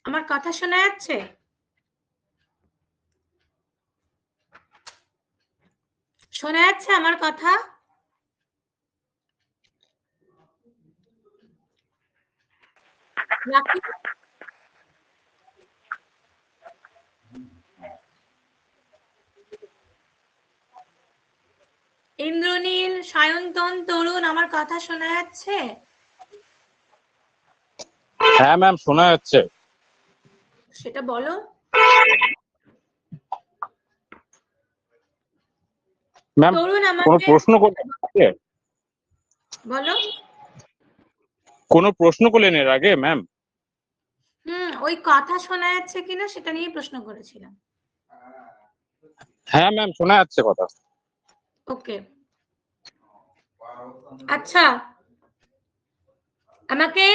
আমার কথা শোনা যাচ্ছে? শোনা যাচ্ছে আমার কথা? ইন্দ্রনীল, সায়ন্তন, তরুণ, আমার কথা শোনা যাচ্ছে? হ্যাঁ ম্যাম, শোনা যাচ্ছে। সেটা বলো। ম্যাম, তরুণ কোনো আমাকে প্রশ্ন করলেন? বলো। কোনো প্রশ্ন করলেন এর আগে ম্যাম? ওই কথা শোনা যাচ্ছে কিনা সেটা নিয়ে প্রশ্ন করেছিলাম। হ্যাঁ ম্যাম, শোনা যাচ্ছে কথা। ওকে, আচ্ছা, আমাকে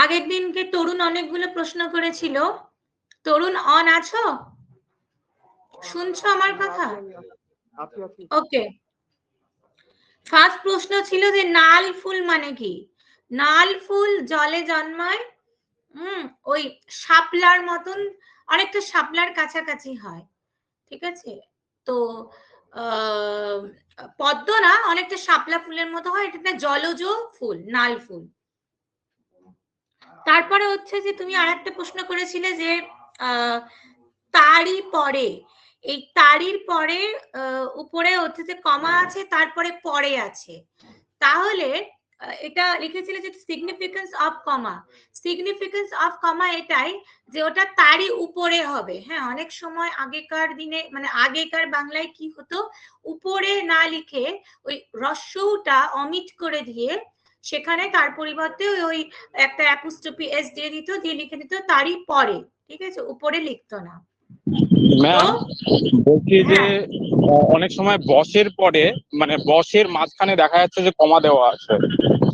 আগের দিনকে তরুণ অনেকগুলো প্রশ্ন করেছিল। তরুণ অন আছো? শুনছো আমার কথা? ওকে, ফার্স্ট প্রশ্ন ছিল যে নাল ফুল মানে কি? নাল ফুল জলে জন্মায়, ওই শাপলার মতন, অনেকটা শাপলার কাছাকাছি হয়, ঠিক আছে? তো পদ্ম না, অনেকটা শাপলা ফুলের মতো হয়, এটা একটা জলজ ফুল, নাল ফুল। তারপরে হচ্ছে যে তুমি আরেকটা প্রশ্ন করেছিলে যে তারই পরে, এই তারির পরে উপরে হচ্ছে যে কমা আছে, তারপরে পরে আছে, তাহলে এটা লিখেছিল যে significance of comma. Significance of কমা এটাই যে ওটা তারই উপরে হবে। হ্যাঁ, অনেক সময় আগেকার দিনে, মানে আগেকার বাংলায় কি হতো, উপরে না লিখে ওই হ্রস্বটা অমিট করে দিয়ে সেখানে তার পরিবর্তে ওই একটা অ্যাপোস্ট্রফি এস দিয়ে দিত, দিয়ে লিখে দিত তারই পরে, ঠিক আছে, উপরে লিখতো না। ম্যাম বলছি যে অনেক সময় বসের পরে, মানে বসের মাঝখানে দেখা যাচ্ছে যে কমা দেওয়া আছে,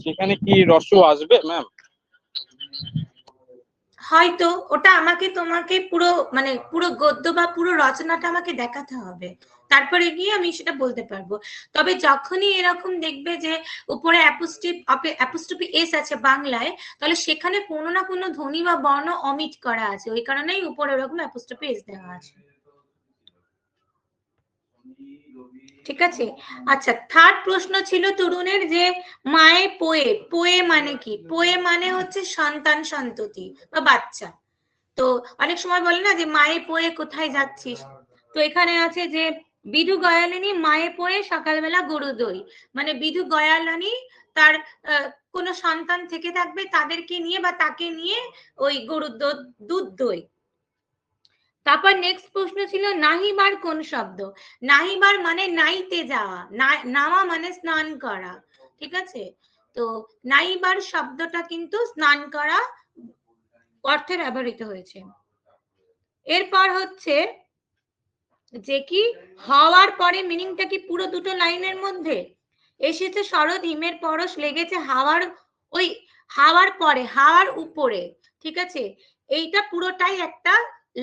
সেখানে কি রস্য আসবে ম্যাম? হয়তো ওটা আমাকে তোমাকে পুরো, মানে পুরো গদ্য বা পুরো রচনাটা আমাকে দেখাতে হবে, তারপরে গিয়ে আমি সেটা বলতে পারবো। তবে যখনই এরকম দেখবে যে উপরে অ্যাপোস্ট্রফি এস আছে বাংলায়, তাহলে সেখানে কোনো না কোনো ধ্বনি বা বর্ণ অমিট করা আছে, ওই কারণেই উপরে এরকম অ্যাপোস্ট্রফি এস দেওয়া আছে, ঠিক আছে? আচ্ছা, থার্ড প্রশ্ন ছিল তরুণের যে মায়ে পোয়ে, পোয়ে মানে কি? পোয়ে মানে হচ্ছে সন্তান সন্ততি বা বাচ্চা। তো অনেক সময় বলে না যে মায়ে পোয়ে কোথায় যাচ্ছিস, তো এখানে আছে যে বিধু গয়ালিনী মায়ে পোয়ে সকালবেলা গরু দই, মানে বিধু গয়ালিনী তার কোনো সন্তান থেকে থাকবে, তাদেরকে নিয়ে বা তাকে নিয়ে ওই গরুর দুধ দই। তারপর নেক্সট প্রশ্ন ছিল নাহিবার কোন শব্দ? নাহিবার মানে নাইতে যাওয়া, নামা মানে স্নান করা, ঠিক আছে? তো নাইবার শব্দটা কিন্তু স্নান করা অর্থে ব্যবহৃত হয়েছে। এরপর হচ্ছে যে কি হওয়ার পরে মিনিংটা কি পুরো দুটো লাইনের মধ্যে এসেছে, শরৎ হিমের পরশ লেগেছে হাওয়ার, ওই হাওয়ার পরে, হাওয়ার উপরে, ঠিক আছে? এইটা পুরোটাই একটা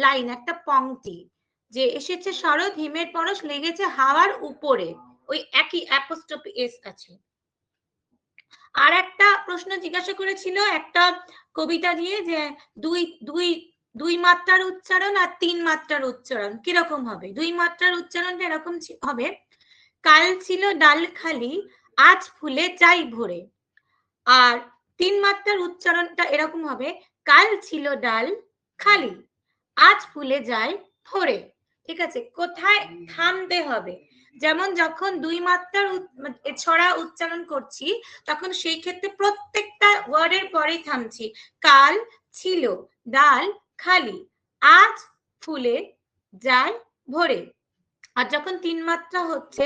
লাইন, একটা পংক্তি, যে এসেছে শরৎ হিমের পরশ লেগেছে হাওয়ার উপরে, ওই একই অ্যাপোস্ট্রফি এস আছে। আর একটা প্রশ্ন জিজ্ঞাসা করেছিল একটা কবিতা দিয়ে যে দুই দুই দুই মাত্রার উচ্চারণ আর তিন মাত্রার উচ্চারণ কিরকম হবে? দুই মাত্রার উচ্চারণটা এরকম হবে, কাল ছিল ডাল খালি আজ ফুলে চাই ভরে। আর তিন মাত্রার উচ্চারণটা এরকম হবে, কাল ছিল ডাল খালি আজ ফুলে যায় ভরে। ঠিক আছে, কোথায় থামতে হবে? যেমন যখন দুই মাত্রার ছড়া উচ্চারণ করছি, তখন সেই ক্ষেত্রে প্রত্যেকটা ওয়ার্ডের পরেই থামছি। কাল ছিল ডাল খালি আজ ফুলে যায় ভরে। আর যখন তিন মাত্রা হচ্ছে,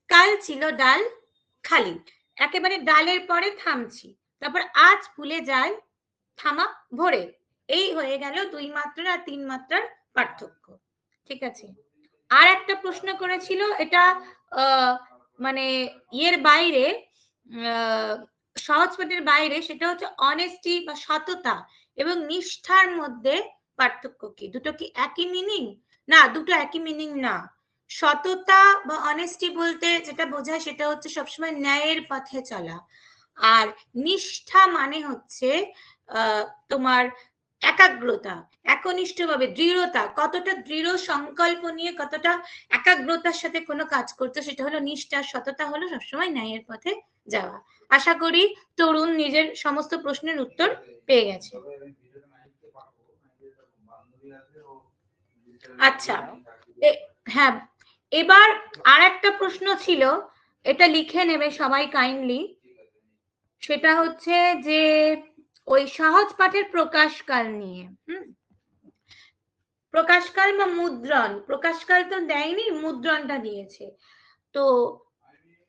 কাল ছিল ডাল খালি, একেবারে ডালের পরে থামছি, তারপর আজ ফুলে যায় থামা ভরে। এই হয়ে গেল দুই মাত্রার আর তিন মাত্রার পার্থক্য, ঠিক আছে? আর একটা প্রশ্ন করেছিল, এটা মানে ইয়ের বাইরে, সহজপাঠের বাইরে, সেটা হচ্ছে অনেস্টি বা সততা এবং নিষ্ঠার মধ্যে পার্থক্য কি? দুটো কি একই মিনিং? না, দুটো একই মিনিং না। সততা বা অনেস্টি বলতে যেটা বোঝায় সেটা হচ্ছে সবসময় ন্যায়ের পথে চলা, আর নিষ্ঠা মানে হচ্ছে তোমার একাগ্রতা, একনিষ্ঠভাবে, দৃঢ়তা, কতটা দৃঢ় সংকল্প নিয়ে কতটা একাগ্রতার সাথে কোনো কাজ করতো, সেটা হলো নিষ্ঠা। সততা হলো সবসময় ন্যায়ের পথে যাওয়া। আশা করি তরুণ নিজের সমস্ত প্রশ্নের উত্তর পেয়ে গেছে। আচ্ছা, হ্যাঁ, এবার আর একটা প্রশ্ন ছিল, এটা লিখে নেবে সবাই কাইন্ডলি। সেটা হচ্ছে যে ওই সহজ পাঠের প্রকাশকাল নিয়ে। প্রকাশকাল বা মুদ্রণ, প্রকাশকাল তো দেয়নি, মুদ্রণটা দিয়েছে। তো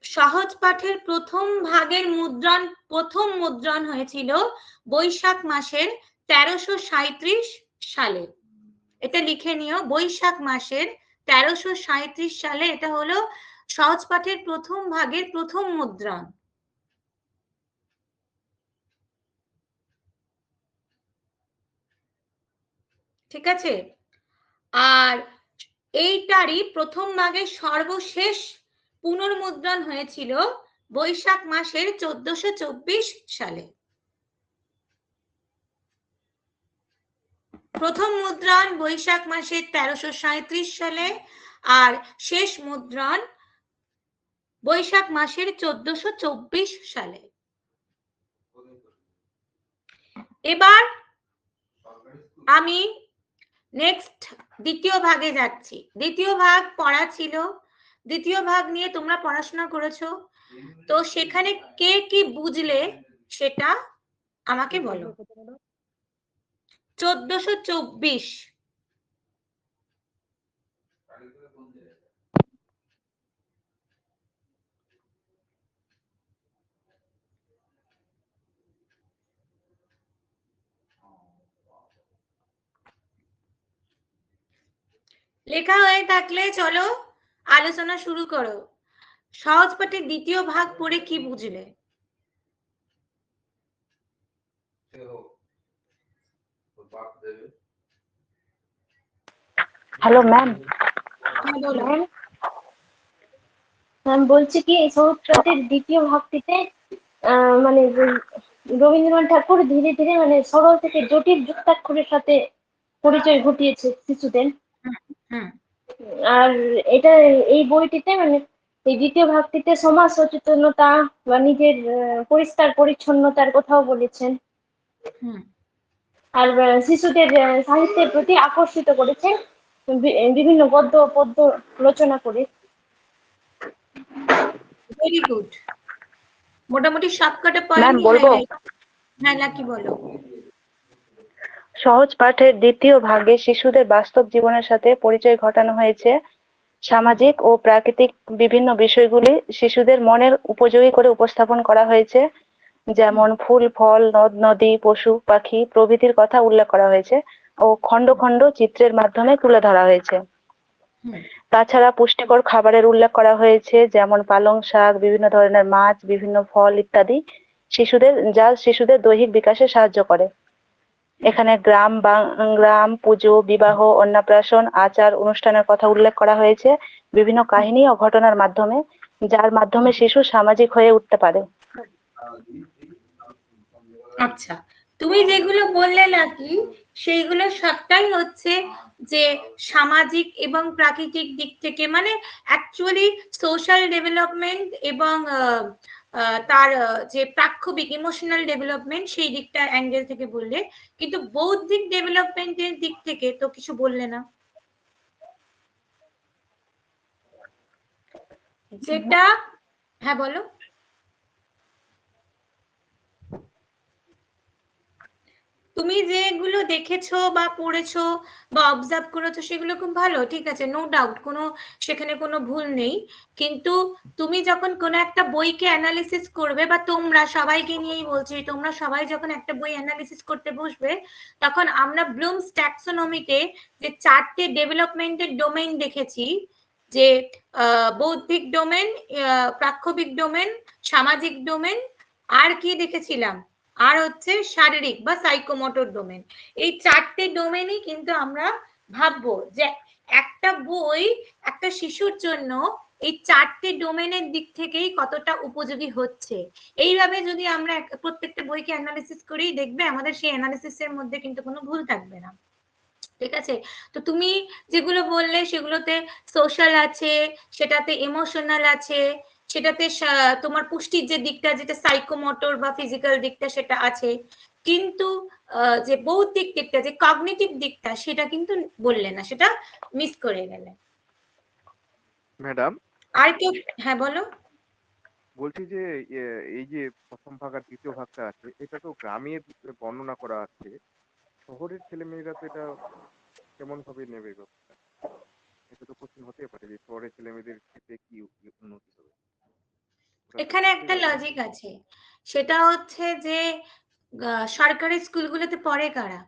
সহজ পাঠের প্রথম ভাগের মুদ্রণ, প্রথম মুদ্রণ হয়েছিল বৈশাখ মাসের 1337 সালে। এটা লিখে নিও, বৈশাখ মাসের 1337 সালে এটা হলো সহজ পাঠের প্রথম ভাগের প্রথম মুদ্রণ। ঠিক আছে? আর এইটারই প্রথম ভাগের সর্বশেষ পুনর্মুদ্রণ হয়েছিল বৈশাখ মাসের 1424 সালে। প্রথম মুদ্রণ বৈশাখ মাসের 1337 সালে, আর শেষ মুদ্রণ বৈশাখ মাসের 1424 সালে। এবার আমি নেক্সট দ্বিতীয় ভাগে যাচ্ছি। দ্বিতীয় ভাগ পড়া ছিল, দ্বিতীয় ভাগ নিয়ে তোমরা পড়াশোনা করেছো, তো সেখানে কে কি বুঝলে সেটা আমাকে বলো। 1424। লেখা হয়ে থাকলে চলো আলোচনা শুরু করো। সহজ পাঠের দ্বিতীয় ভাগ পড়ে কি বুঝলে? Hello ma'am. ম্যাম বলছি কি, সহজ পাঠের দ্বিতীয় ভাগটিতে মানে রবীন্দ্রনাথ ঠাকুর ধীরে ধীরে মানে সরল থেকে জটিল যুক্তাক্ষরের সাথে পরিচয় ঘটিয়েছে শিশুদের। আর এটা এই বইটিতে মানে এই দ্বিতীয় ভাগটিতে সমাজ সচেতনতা বা নিজের পরিষ্কার পরিচ্ছন্নতার কথাও বলেছেন। আর শিশুদের সাহিত্যের প্রতি আকর্ষিত করেছেন বিভিন্ন গদ্য পদ্য রচনা করে। ভেরি গুড, মোটামুটি সবকটা ম্যাম পয়েন্ট বলবো? হ্যাঁ লাকি বলো। সহজ পাঠের দ্বিতীয় ভাগে শিশুদের বাস্তব জীবনের সাথে পরিচয় ঘটানো হয়েছে। সামাজিক ও প্রাকৃতিক বিভিন্ন বিষয়গুলি শিশুদের মনের উপযোগী করে উপস্থাপন করা হয়েছে, যেমন ফুল ফল নদ নদী পশু পাখি প্রভৃতির কথা উল্লেখ করা হয়েছে ও খণ্ড খণ্ড চিত্রের মাধ্যমে তুলে ধরা হয়েছে। তাছাড়া পুষ্টিকর খাবারের উল্লেখ করা হয়েছে, যেমন পালং শাক, বিভিন্ন ধরনের মাছ, বিভিন্ন ফল ইত্যাদি, যা শিশুদের দৈহিক বিকাশে সাহায্য করে। এখানে গ্রাম পুজো, বিবাহ, অন্নপ্রাশন, আচার অনুষ্ঠানের কথা উল্লেখ করা হয়েছে বিভিন্ন কাহিনী ও ঘটনার মাধ্যমে, যার মাধ্যমে শিশু সামাজিক হয়ে উঠতে পারে। আচ্ছা, তুমি যেগুলো বললে নাকি সেইগুলো সবটাই হচ্ছে যে সামাজিক এবং প্রাকৃতিক দিক থেকে, মানে অ্যাকচুয়ালি সোশ্যাল ডেভেলপমেন্ট এবং তার যে প্রাক্ষবিক ইমোশনাল ডেভেলপমেন্ট সেই দিকটা অ্যাঙ্গেল থেকে বললে, কিন্তু বৌদ্ধিক ডেভেলপমেন্টের দিক থেকে তো কিছু বললে না। যেটা হ্যাঁ বলো। তুমি যেগুলো দেখেছো বা পড়েছো বা অবজার্ভ করেছো সেগুলো খুব ভালো, ঠিক আছে, নো ডাউট, সেখানে কোনো ভুল নেই। কিন্তু তুমি যখন কোনো একটা বইকে অ্যানালিসিস করবে, বা তোমরা সবাইকে নিয়েই বলছি, তোমরা সবাই যখন একটা বই অ্যানালিসিস করতে বসবে, তখন আমরা ব্লুমস ট্যাক্সোনমিতে যে 4টে ডেভেলপমেন্টের ডোমেইন দেখেছি, যে বৌদ্ধিক ডোমেন, প্রাক্ষবিক ডোমেন, সামাজিক ডোমেন, আর কি দেখেছিলাম, আর হচ্ছে শারীরিক বা সাইকোমোটর ডোমেন। এই 4টে ডোমেনই কিন্তু আমরা ভাববো যে একটা বই একটা শিশুর জন্য এই 4টে ডোমেনের দিক থেকেই কতটা উপযোগী হচ্ছে। এইভাবে যদি আমরা প্রত্যেকটা বইকে অ্যানালিসিস করি, দেখবে আমাদের সেই অ্যানালিসিসের মধ্যে কিন্তু কোনো ভুল থাকবে না। ঠিক আছে? তো তুমি যেগুলো বললে সেগুলোতে সোশ্যাল আছে, সেটাতে ইমোশনাল আছে, সেটাতে তোমার পুষ্টির যে দিকটা, যেটা সাইকোমোটর বা ফিজিক্যাল দিকটা সেটা আছে, কিন্তু যে বৌদ্ধিক দিকটা, যে কগনিটিভ দিকটা, সেটা কিন্তু বললে না, সেটা মিস করে গেলে। ম্যাডাম, আর কি? হ্যাঁ বলো। বলছি যে এই যে প্রথম ভাগ আর দ্বিতীয় ভাগটা আছে, এটা তো গ্রামের বর্ণনা করা আছে। শহরের ছেলেমেয়েরা তো এটা কেমন ভাবে নেবে ব্যাপারটা? এটা তো কোশ্চেন হতে পারে যে শহরের ছেলেমেয়েদের ক্ষেত্রে কি উন্নতি হবে। ওরা তো এখানে বুঝতে একটা পারবে না। লজিক আছে, সেটা হচ্ছে যে সরকারি স্কুলগুলোতে পড়ে কারা?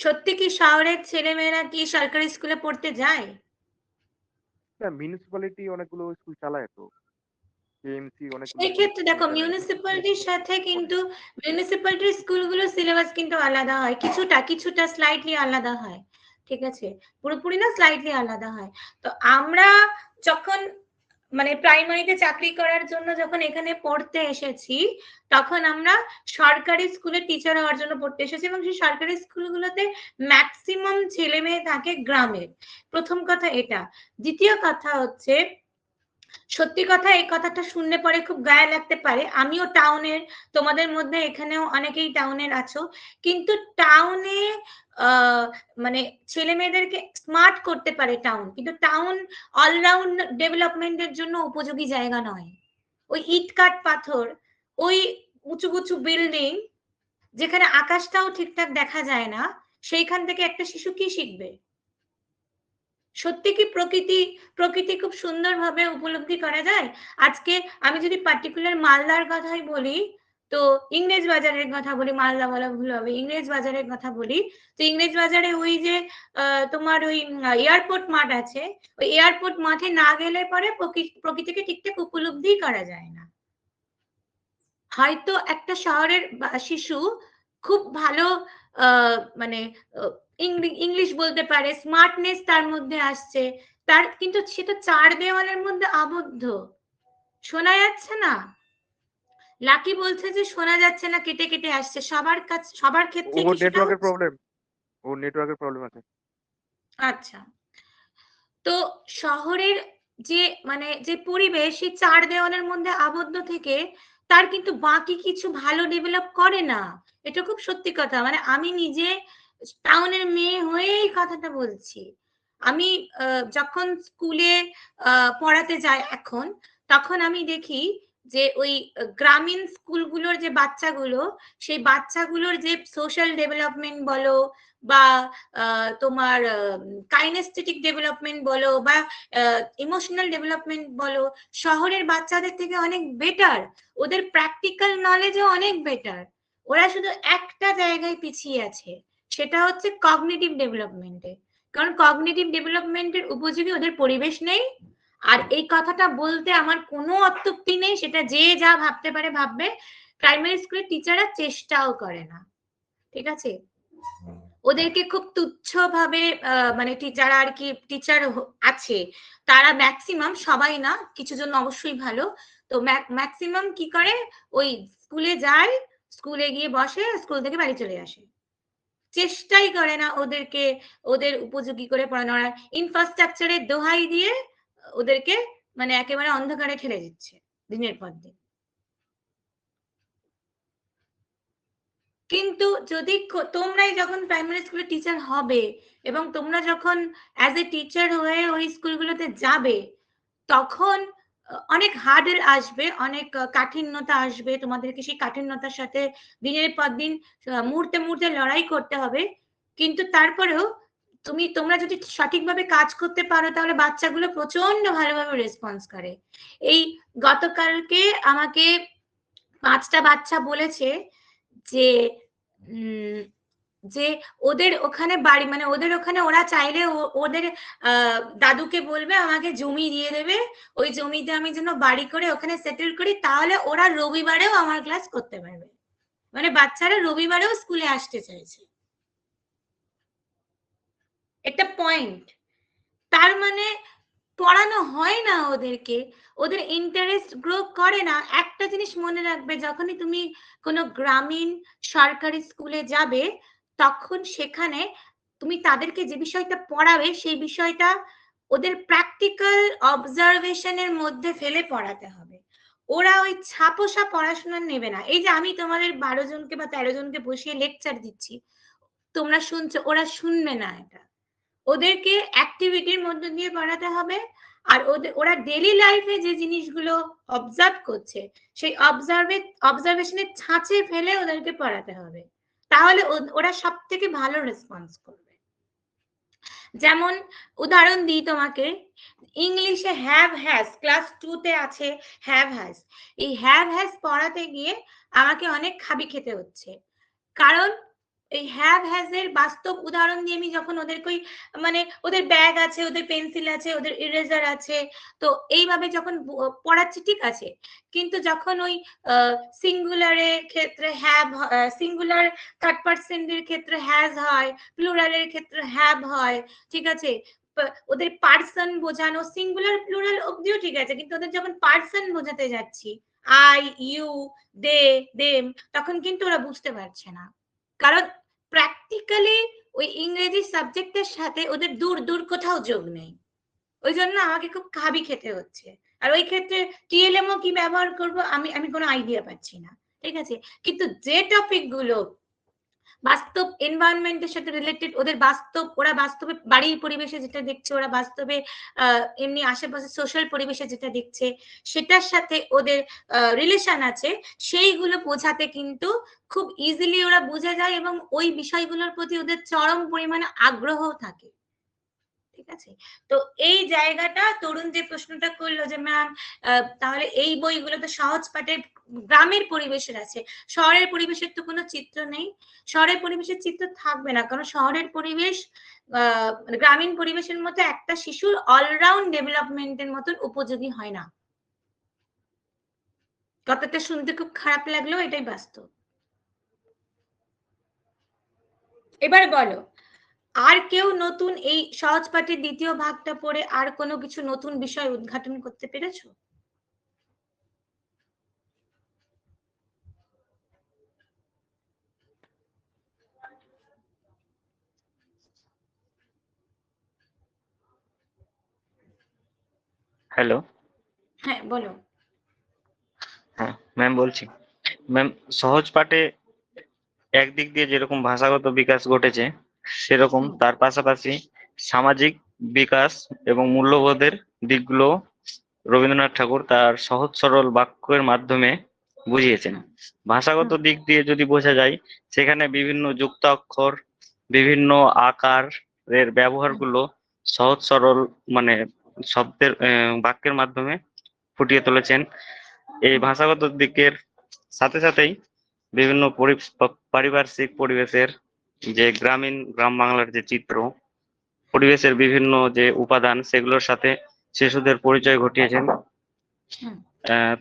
সত্যি কি শহরের ছেলেমেয়েরা কি সরকারি স্কুলে পড়তে যায়? মিউনিসিপ্যালিটি অনেকগুলো স্কুল চালায় তো, কেএমসি অনেকগুলো সেই ক্ষেত্রে স্কুল দেখো, চালায়, মিউনিসিপ্যালিটির সাথে কিন্তু মিউনিসিপ্যালিটির স্কুলগুলোর সিলেবাস কিন্তু আলাদা হয়, কিছুটা স্লাইটলি আলাদা হয়। ঠিক আছে? পুরোপুরি না, স্লাইটলি আলাদা হয়। তো আমরা যখন মানে প্রাইমারিতে চাকরি করার জন্য যখন এখানে পড়তে এসেছি, তখন আমরা সরকারি স্কুলে টিচার হওয়ার জন্য পড়তে এসেছি, এবং সেই সরকারি স্কুলগুলোতে ম্যাক্সিমাম ছেলে মেয়ে থাকে গ্রামের। প্রথম কথা এটা। দ্বিতীয় কথা হচ্ছে, সত্যি কথা, এই কথাটা শুনলে পরে খুব গায়ে লাগতে পারে, আমিও টাউনের, তোমাদের মধ্যে এখানেও অনেকেই টাউনের আছো, কিন্তু টাউনে মানে ছেলে মেয়েদেরকে স্মার্ট করতে পারে টাউন, কিন্তু টাউন অলরাউন্ড ডেভেলপমেন্টের জন্য উপযোগী জায়গা নয়। ওই ইট কাঠ পাথর, ওই উঁচু উঁচু বিল্ডিং, যেখানে আকাশটাও ঠিকঠাক দেখা যায় না, সেইখান থেকে একটা শিশু কি শিখবে? সত্যি কি প্রকৃতি খুব সুন্দরভাবে উপলব্ধি করা যায়? আজকে আমি যদি পার্টিকুলার মালদার কথাই বলি, তো ইংরেজ বাজারের কথা বলি, মালদা বলা ভুল হবে, ইংরেজ বাজারের কথা বলি, তো ইংরেজ বাজারে ওই যে তোমার ওই এয়ারপোর্ট মাঠ আছে, ওই এয়ারপোর্ট মাঠে না গেলে পরে প্রকৃতিকে ঠিকঠাক উপলব্ধি করা যায় না। হয়তো একটা শহরের শিশু খুব ভালো মানে ইংলিশ বলতে পারে, স্মার্টনেস তার মধ্যে আসছে, তার কিন্তু সে তো 4 দেওয়ালের মধ্যে আবদ্ধ, শোনা যাচ্ছে না। লাকি বলছে যে শোনা যাচ্ছে না, কেটে কেটে আসছে। সবার ক্ষেত্রে ওর কি সেটা নেটওয়ার্কের হচ্ছে? প্রবলেম, ওর নেটওয়ার্কের প্রবলেম আছে। আচ্ছা, তো শহরের যে মানে যে পরিবেশ, সেই 4 দেওয়ালের মধ্যে আবদ্ধ থেকে তার কিন্তু বাকি কিছু ভালো ডেভেলপ করে না। এটা খুব সত্যি কথা। মানে আমি নিজে টাউনের মেয়ে হয়েই কথাটা বলছি। আমি যখন স্কুলে পড়াতে যাই এখন, তখন আমি দেখি যে ওই গ্রামীণ স্কুলগুলোর যে বাচ্চাগুলো, সেই বাচ্চাগুলোর যে সোশ্যাল ডেভেলপমেন্ট বলো, বা তোমার কাইনেস্থেটিক ডেভেলপমেন্ট বলো, বা ইমোশনাল ডেভেলপমেন্ট বলো, শহরের বাচ্চাদের থেকে অনেক বেটার। ওদের প্র্যাকটিক্যাল নলেজও অনেক বেটার। ওরা শুধু একটা জায়গায় পিছিয়ে আছে, সেটা হচ্ছে কগনিটিভ ডেভেলপমেন্টে। কারণ কগনিটিভ ডেভেলপমেন্টের উপযোগী ওদের পরিবেশ নেই। আর এই কথাটা বলতে আমার কোনো অত্যুক্তি নেই, সেটা যে যা ভাবতে পারে ভাববে। প্রাইমারি স্কুলের টিচাররা চেষ্টাও করে না। ঠিক আছে? ওদেরকে খুব তুচ্ছভাবে মানে যারা আর কি টিচার আছে, তারা ম্যাক্সিমাম, সবাই না, কিছু জন অবশ্যই ভালো, তো ম্যাক্সিমাম কি করে, ওই স্কুলে যায়, স্কুলে গিয়ে বসে, স্কুল থেকে বাড়ি চলে আসে। চেষ্টাই করে না ওদেরকে ওদের উপযোগী করে পড়ানো। আর ইনফ্রাস্ট্রাকচারের দোহাই দিয়ে ওদেরকে মানে একেবারে অন্ধকারে ঠেলে দিচ্ছে দিনের পর দিন। কিন্তু যদি তোমরাই যখন প্রাইমারি স্কুলের টিচার হবে, এবং তোমরা যখন অ্যাজ এ টিচার হয়ে ওই স্কুলগুলোতে যাবে, তখন অনেক হার্ডেল আসবে, অনেক কাঠিন্যতা আসবে, তোমাদেরকে সেই কাঠিন্যতার সাথে দিনের পর দিন মুহূর্তে মুহূর্তে লড়াই করতে হবে। কিন্তু তারপরেও তোমরা যদি সঠিকভাবে কাজ করতে পারো, তাহলে বাচ্চাগুলো প্রচন্ড ভালোভাবে রেসপন্স করে। এই গতকালকে আমাকে 5টা বাচ্চা বলেছে যে যে ওদের ওখানে বাড়ি, মানে ওদের ওখানে ওরা চাইলে ওদের দাদুকে বলবে আমাকে জমি দিয়ে দেবে, ওই জমিতে আমি যেন বাড়ি করে ওখানে সেটেল করি, তাহলে ওরা রবিবারেও আমার ক্লাস করতে পারবে। মানে বাচ্চারা রবিবারেও স্কুলে আসতে চাইছে। একটা পয়েন্ট। তার মানে পড়ানো হয় না ওদেরকে, ওদের ইন্টারেস্ট গ্রো করে না। একটা জিনিস মনে রাখবে, যখনই তুমি কোনো গ্রামীণ সরকারি স্কুলে যাবে, তখন সেখানে তুমি তাদেরকে যে বিষয়টা পড়াবে সেই বিষয়টা ওদের প্র্যাকটিক্যাল অবজারভেশনের মধ্যে ফেলে পড়াতে হবে। ওরা ওই ছাপোষা পড়াশোনা নেবে না। এই যে আমি তোমাদের 12 জনকে বা 13 জনকে বসিয়ে লেকচার দিচ্ছি, তোমরা শুনছো, ওরা শুনবে না এটা। ওদেরকে অ্যাক্টিভিটির মধ্যে দিয়ে পড়াতে হবে। আর ওরা ডেইলি লাইফে যে জিনিসগুলো অবজার্ভ করছে সেই অবজারভেশনের ছাঁচে ফেলে ওদেরকে পড়াতে হবে, তাহলে ওরা সব থেকে ভালো রেসপন্স করবে। যেমন উদাহরণ দিই তোমাকে, ইংলিশে হ্যাভ হ্যাজ ক্লাস 2 তে আছে হ্যাভ হ্যাজ। এই হ্যাভ হ্যাজ পড়াতে গিয়ে আমাকে অনেক খাবি খেতে হচ্ছে, কারণ এই হ্যাভ হ্যাজ এর বাস্তব উদাহরণ দিয়ে আমি যখন ওদেরকে মানে ওদের ব্যাগ আছে, ওদের পেন্সিল আছে, ওদের ইরেজার আছে, তো এইভাবে যখন পড়াচ্ছি ঠিক আছে, কিন্তু যখন ওই সিঙ্গুলারের ক্ষেত্রে হ্যাভ, সিঙ্গুলার থার্ড পার্সেন্টের ক্ষেত্রে হ্যাজ হয়, প্লুরালের ক্ষেত্রে হ্যাভ হয়, ঠিক আছে, ওদের পার্সন বোঝানো সিঙ্গুলার প্লুরাল অবধিও ঠিক আছে, কিন্তু ওদের যখন পার্সন বোঝাতে যাচ্ছি আই ইউ দে দেম, তখন কিন্তু ওরা বুঝতে পারছে না, কারণ প্র্যাকটিক্যালি ওই ইংরেজি সাবজেক্টের সাথে ওদের দূর দূর কোথাও যোগ নেই। ওই জন্য আমাকে খুব খাবি খেতে হচ্ছে। আর ওই ক্ষেত্রে টিএলএমও কি ব্যবহার করব আমি কোনো আইডিয়া পাচ্ছি না, ঠিক আছে। কিন্তু যে টপিক গুলো বাস্তব এনভায়রনমেন্টের সাথে রিলেটেড, ওদের বাস্তব, ওরা বাস্তবে বাড়ির পরিবেশে যেটা দেখছে, ওরা বাস্তবে এমনি আশেপাশে সোশ্যাল পরিবেশে যেটা দেখছে, সেটার সাথে ওদের রিলেশন আছে, সেইগুলো বোঝাতে কিন্তু খুব ইজিলি ওরা বুঝে যায় এবং ওই বিষয়গুলোর প্রতি ওদের চরম পরিমাণে আগ্রহ থাকে, ঠিক আছে। তো এই জায়গাটা তরুণ যে প্রশ্নটা করলো যে ম্যাম তাহলে এই বইগুলো তো সহজ পাঠে গ্রামের পরিবেশের আছে, শহরের পরিবেশের তো কোনো চিত্র নেই। শহরের পরিবেশের চিত্র থাকবে না, কারণ শহরের পরিবেশ গ্রামীণ পরিবেশের মতো একটা শিশুর অলরাউন্ড ডেভেলপমেন্টের মতন উপযোগী হয় না। কথাটা শুনতে খুব খারাপ লাগলেও এটাই বাস্তব। এবার বলো, আর কেউ নতুন এই সহজ পাঠের দ্বিতীয় ভাগটা পড়ে আর কোনো কিছু নতুন বিষয় উদ্ঘাটন করতে পেরেছো? হ্যালো। হ্যাঁ বলো। হ্যাঁ ম্যাম বলছি। ম্যাম, সহজ পাঠে একদিক দিয়ে যেরকম ভাষাগত বিকাশ ঘটেছে, সেরকম তার পাশাপাশি সামাজিক বিকাশ এবং মূল্যবোধের দিকগুলো রবীন্দ্রনাথ ঠাকুর তার সহজ সরল বাক্যের মাধ্যমে বুঝিয়েছেন। ভাষাগত দিক দিয়ে যদি বোঝা যায়, সেখানে বিভিন্ন যুক্তাক্ষর, বিভিন্ন আকারের ব্যবহারগুলো সহজ সরল মানে শব্দের বাক্যের মাধ্যমে ফুটিয়ে তুলেছেন। এই ভাষাগত দিকের সাথে সাথেই বিভিন্ন পারিপার্শ্বিক পরিবেশের যে গ্রাম বাংলার যে চিত্র, পরিবেশের বিভিন্ন যে উপাদান, সেগুলোর সাথে শিশুদের পরিচয় ঘটিয়েছেন।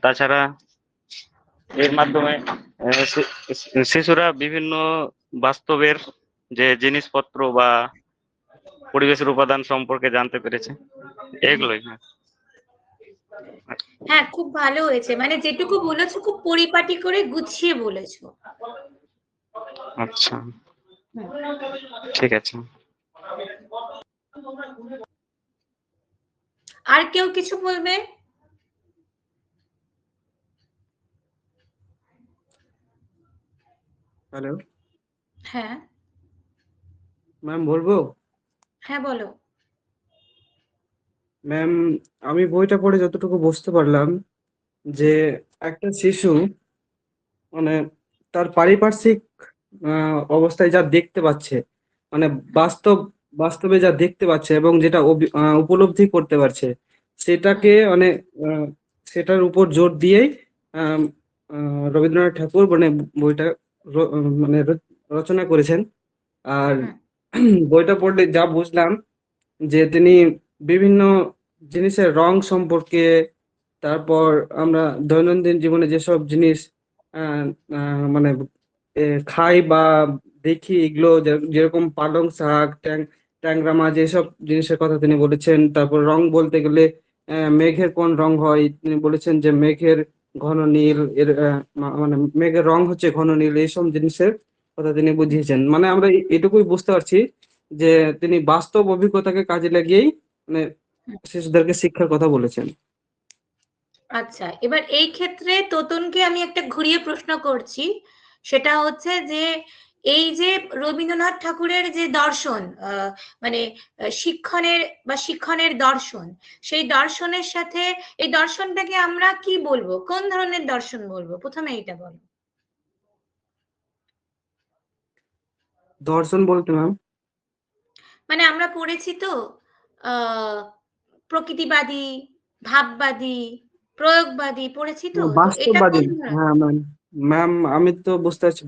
তাছাড়া এর মাধ্যমে শিশুরা বিভিন্ন বাস্তবের যে জিনিসপত্র বা পরিবেশের উপাদান সম্পর্কে জানতে পেরেছে। এগুলোই। হ্যাঁ খুব ভালো হয়েছে, মানে যেটুকু বলেছো খুব পরিপাটি করে গুছিয়ে বলেছো। আচ্ছা, ঠিক আছে। আর কেউ কিছু বলবে? হ্যালো হ্যাঁ ম্যাম, বলবো? হ্যাঁ বলো। ম্যাম, আমি বইটা পড়ে যতটুকু বুঝতে পারলাম যে একটা শিশু মানে তার পারিপার্শ্বিক অবস্থায় যা দেখতে পাচ্ছে, মানে বাস্তবে যা দেখতে পাচ্ছে এবং যেটা উপলব্ধি করতে পারছে, সেটাকে মানে সেটার উপর জোর দিয়েই আম, রবীন্দ্রনাথ ঠাকুর মানে বইটা মানে রচনা করেছেন। আর বইটা পড়লে যা বুঝলাম যে তিনি বিভিন্ন জিনিসের রং সম্পর্কে, তারপর আমরা দৈনন্দিন জীবনে যেসব জিনিস আহ, মানে খাই বা দেখি, এগুলো যেরকম পালং শাক, ট্যাংরা মাছ এসব জিনিসের কথা তিনি বলেছেন। তারপর রং বলতে গেলে মেঘের কোন রং হয়, তিনি বলেছেন যে মেঘের ঘন নীল, মানে মেঘের রং হচ্ছে ঘন নীল, এইসব জিনিসের কথা তিনি বুঝিয়েছেন। মানে আমরা এটুকুই বুঝতে পারছি যে তিনি বাস্তব অভিজ্ঞতাকে কাজে লাগিয়েই মানে শিশুদেরকে শিক্ষার কথা বলেছেন। আচ্ছা, এবার এই ক্ষেত্রে তোতনকে আমি একটা ঘুরিয়ে প্রশ্ন করছি, সেটা হচ্ছে যে এই যে রবীন্দ্রনাথ ঠাকুরের যে দর্শন, মানে শিক্ষণের দর্শন, সেই দর্শনের সাথে এই দর্শনটাকে আমরা কি বলবো, কোন ধরনের দর্শন বলবো, প্রথমে এইটা বলো। দর্শন বলতে ম্যাম মানে আমরা পড়েছি তো প্রকৃতিবাদী, ভাববাদী, প্রয়োগবাদী পড়েছি তো, তো এটা বাস্তববাদী। কোন ধরনের? হ্যাঁ ম্যাম, ম্যাম আমি তো বুঝতে পারছি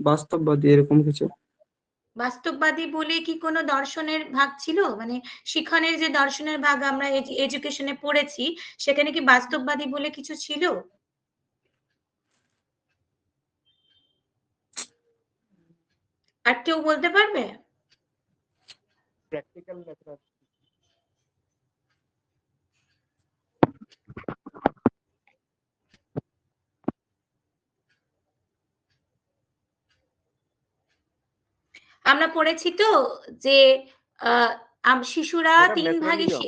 বাস্তববাদী এরকম কিছু। বাস্তববাদী বলে কি কোনো দর্শনের ভাগ ছিল? মানে শিক্ষণের যে দর্শনের ভাগ আমরা এডুকেশনে পড়েছি, সেখানে কি বাস্তববাদী বলে কিছু ছিল? আর কেউ বলতে পারবে? Practical method. আমরা পড়েছি তো যে শিশুরা ম্যাডাম 3 ভাগে ন্যাচারালিজম।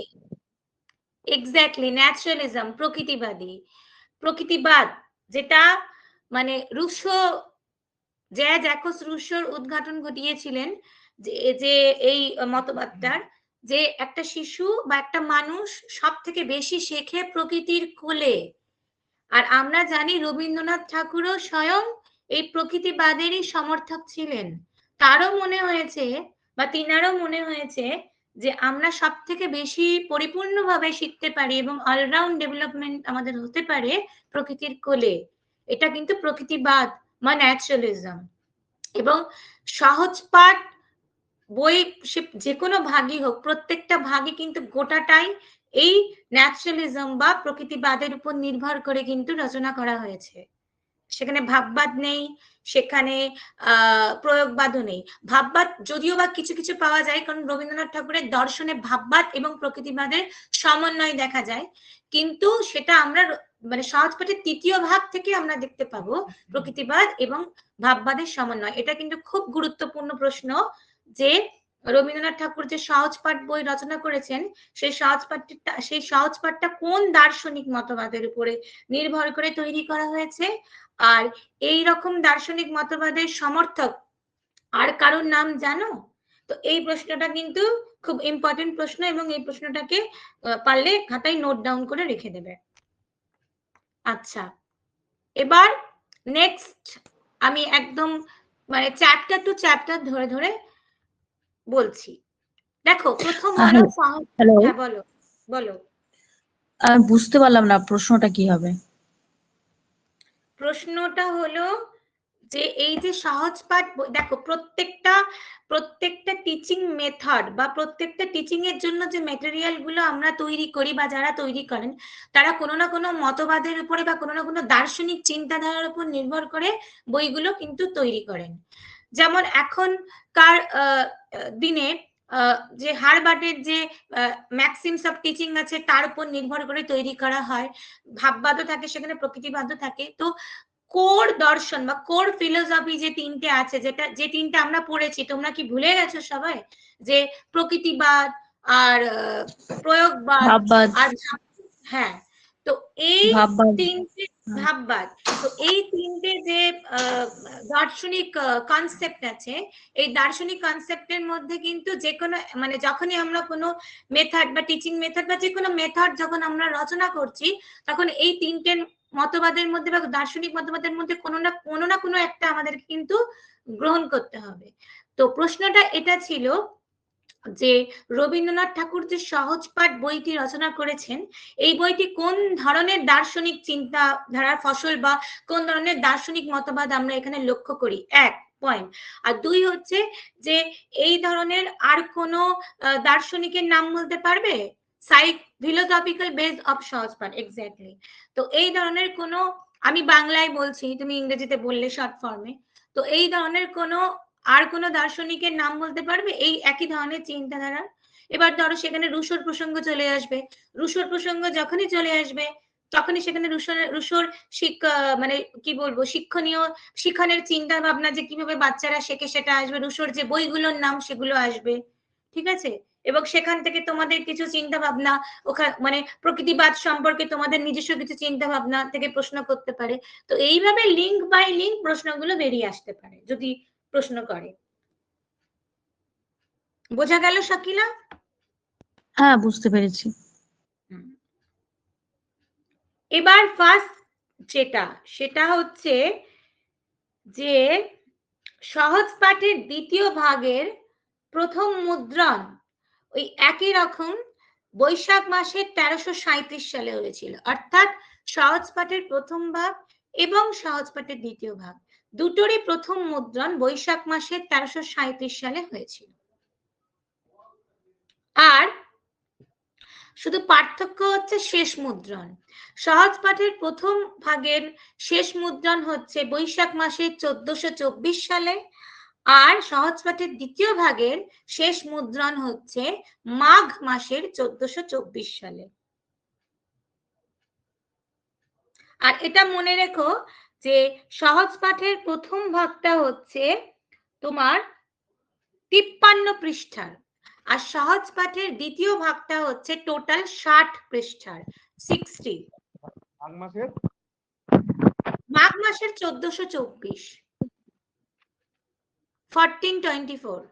এক্স্যাক্টলি, ন্যাচারালিজম, প্রকৃতিবাদ, যেটা মানে রুশো, জ্যাকবস রুশোর উদ্ঘাটন ঘটিয়েছিলেন যে যে এই মতবাদটার, যে একটা শিশু বা একটা মানুষ সব থেকে বেশি শেখে প্রকৃতির কোলে। আর আমরা জানি রবীন্দ্রনাথ ঠাকুরও স্বয়ং এই প্রকৃতিবাদেরই সমর্থক ছিলেন। তারও মনে হয়েছে বা তিনারও মনে হয়েছে যে আমরা সব থেকে বেশি পরিপূর্ণভাবে শিখতে পারি এবং অলরাউন্ড ডেভেলপমেন্ট আমাদের হতে পারে প্রকৃতির কোলে। এটা কিন্তু প্রকৃতিবাদ বা ন্যাচারালিজম। এবং সহজ পাঠ বই সে যে কোনো ভাগই হোক, প্রত্যেকটা ভাগই কিন্তু গোটাটাই এই ন্যাচারালিজম বা প্রকৃতিবাদের উপর নির্ভর করে কিন্তু রচনা করা হয়েছে। সেখানে ভাববাদ নেই, সেখানে প্রয়োগবাদও নেই। ভাববাদ যদিও বা কিছু কিছু পাওয়া যায়, কারণ রবীন্দ্রনাথ ঠাকুরের দর্শনে ভাববাদ এবং প্রকৃতিবাদের সমন্বয় দেখা যায়, কিন্তু সেটা আমরা মানে সহজ পাঠের ৩য় ভাগ থেকে আমরা দেখতে পাবো প্রকৃতিবাদ এবং ভাববাদের সমন্বয়। এটা কিন্তু খুব গুরুত্বপূর্ণ প্রশ্ন যে রবীন্দ্রনাথ ঠাকুর যে সহজ পাঠ বই রচনা করেছেন, সেই সহজ পাঠটা কোন দার্শনিক মতবাদের উপরে নির্ভর করে তৈরি করা হয়েছে, আর এই রকম দার্শনিক মতবাদের সমর্থক আর কারোর নাম জানো? তো এই প্রশ্নটা কিন্তু খুব ইম্পর্টেন্ট প্রশ্ন, এবং এই প্রশ্নটাকে পারলে খাতায় নোট ডাউন করে রেখে দেবে। আচ্ছা, এবার নেক্সট আমি একদম মানে চ্যাপ্টার টু চ্যাপ্টার ধরে ধরে বলছি। দেখো, প্রথম হলো হ্যালো, হ্যাঁ বলো বলো। আমি বুঝতে পারলাম না প্রশ্নটা কি হবে। প্রশ্নটা হলো যে এই যে সহজ পাঠ দেখো, প্রত্যেকটা টিচিং মেথড বা প্রত্যেকটা টিচিং এর জন্য যে ম্যাটেরিয়াল গুলো আমরা তৈরি করি বা যারা তৈরি করেন, তারা কোনো না কোনো মতবাদের উপরে বা কোনো না কোনো দার্শনিক চিন্তাধারার উপর নির্ভর করে বইগুলো কিন্তু তৈরি করেন। যেমন এখনকার দিনে যে হারবার্টের যে ম্যাক্সিমস অফ টিচিং আছে, তার উপর নির্ভর করে তৈরি করা হয়। ভাববাদও থাকে সেখানে, প্রকৃতিবাদও থাকে। তো কোর দর্শন বা কোর ফিলোসফি যে 3টে আছে, যে 3টে আমরা পড়েছি, তোমরা কি ভুলে গেছো সবাই? যে প্রকৃতিবাদ আর প্রয়োগবাদ ভাববাদ, আর হ্যাঁ, তো এই ভাববাদ। 3টে ভাববাদ, তো এই 3টে যে দার্শনিক কনসেপ্ট আছে, এই দার্শনিক কনসেপ্টের মধ্যে কিন্তু যে কোনো মানে যখনই আমরা কোনো মেথড বা টিচিং মেথড বা যে কোনো মেথড যখন আমরা রচনা করছি, তখন এই 3টে মতবাদের মধ্যে বা দার্শনিক মতবাদের মধ্যে কোনো না কোনো একটা আমাদের কিন্তু গ্রহণ করতে হবে। তো প্রশ্নটা এটা ছিল যে রবীন্দ্রনাথ ঠাকুর যে সহজ পাঠ বইটি রচনা করেছেন, এই বইটি কোন ধরনের দার্শনিক চিন্তাধারার ফসল বা কোন ধরনের দার্শনিক মতবাদ আমরা এখানে লক্ষ্য করি, 1 পয়েন্ট। আর 2 হচ্ছে যে এই ধরনের আর কোন দার্শনিকের নাম বলতে পারবে? ফিলোসফিক্যাল বেস অফ সহজ পাঠ, এক্স্যাক্টলি। তো এই ধরনের কোনো, আমি বাংলায় বলছি, তুমি ইংরেজিতে বললে শর্ট ফর্মে, তো এই ধরনের কোনো আর কোনো দার্শনিকের নাম বলতে পারবে এই একই ধরনের চিন্তাধারা? এবার ধরো সেখানে রুশোর প্রসঙ্গ চলে আসবে, রুশোর প্রসঙ্গ যখনই চলে আসবে তখনই সেখানে রুশোর মানে কি বলবো শিক্ষণের চিন্তা ভাবনা যে কিভাবে বাচ্চারা শেখে সেটা আসবে, রুশোর যে বইগুলোর নাম সেগুলো আসবে, ঠিক আছে? এবং সেখান থেকে তোমাদের কিছু চিন্তা ভাবনা ওখানে মানে প্রকৃতিবাদ সম্পর্কে তোমাদের নিজস্ব কিছু চিন্তা ভাবনা থেকে প্রশ্ন করতে পারে। তো এইভাবে লিঙ্ক বাই লিঙ্ক প্রশ্নগুলো বেরিয়ে আসতে পারে যদি প্রশ্ন করে। বোঝা গেল শাকিলা? হ্যাঁ, বুঝতে পেরেছি। এবার ফার্স্ট যেটা সেটা হচ্ছে যে সহজ পাঠের দ্বিতীয় ভাগের প্রথম মুদ্রণ ওই একই রকম বৈশাখ মাসের 1337 সালে হয়েছিল, অর্থাৎ সহজ পাঠের প্রথম ভাগ এবং সহজ পাঠের দ্বিতীয় ভাগ দুটোরই প্রথম মুদ্রণ বৈশাখ মাসের 1337 সালে হয়েছিল। আর শুধু পার্থক্য হচ্ছে শেষ মুদ্রণ। সহজ পাঠের প্রথম ভাগের শেষ মুদ্রণ হচ্ছে বৈশাখ মাসের 1424 সালে, আর সহজ পাঠের দ্বিতীয় ভাগের শেষ মুদ্রণ হচ্ছে মাঘ মাসের 1424 সালে। আর এটা মনে রেখো যে সহজ পাঠের প্রথম ভাগটা হচ্ছে তোমার 53 পৃষ্ঠার, আর সহজ পাঠের দ্বিতীয় ভাগটা হচ্ছে টোটাল 60 পৃষ্ঠার 60। মাঘ মাসের 1424 1424।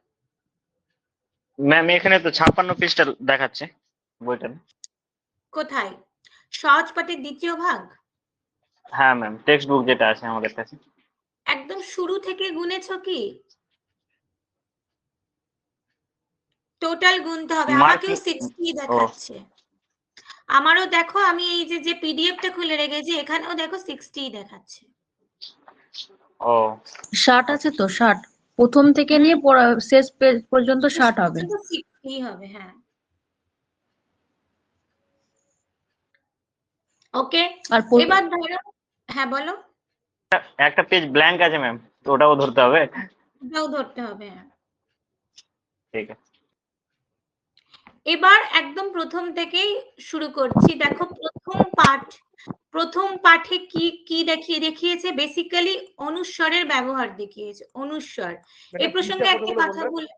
ম্যাম এখানে তো 56 পৃষ্ঠা দেখাচ্ছে বইটা। কোথায়? সহজ পাঠের দ্বিতীয় ভাগ? হ্যাঁ ম্যাম, টেক্সট বুক যেটা আছে আমাদের কাছে। একদম শুরু থেকে গুনেছো কি? টোটাল গুনতে হবে। আমাকেও 60 দেখাচ্ছে। আমারও দেখো, আমি এই যে পিডিএফটা খুলে রেখেছি এখানেও দেখো 60 দেখাচ্ছে। ও 60 আছে তো, 60 প্রথম থেকে নিয়ে শেষ পেজ পর্যন্ত 60 হবে। 60 হবে, হ্যাঁ। ওকে, আর এবার ধরো, হ্যাঁ বলো। একটা পেজ ব্ল্যাঙ্ক আছে ম্যাম, তো ওটাও ধরতে হবে? ওটাও ধরতে হবে, হ্যাঁ। ঠিক আছে। এবার একদম প্রথম থেকেই শুরু করছি। দেখো প্রথম পাঠে কি কি দেখিয়েছে, বেসিক্যালি অনুস্বরের ব্যবহার দেখিয়েছে। অনুস্বর এই প্রসঙ্গে একটা কথা বলে,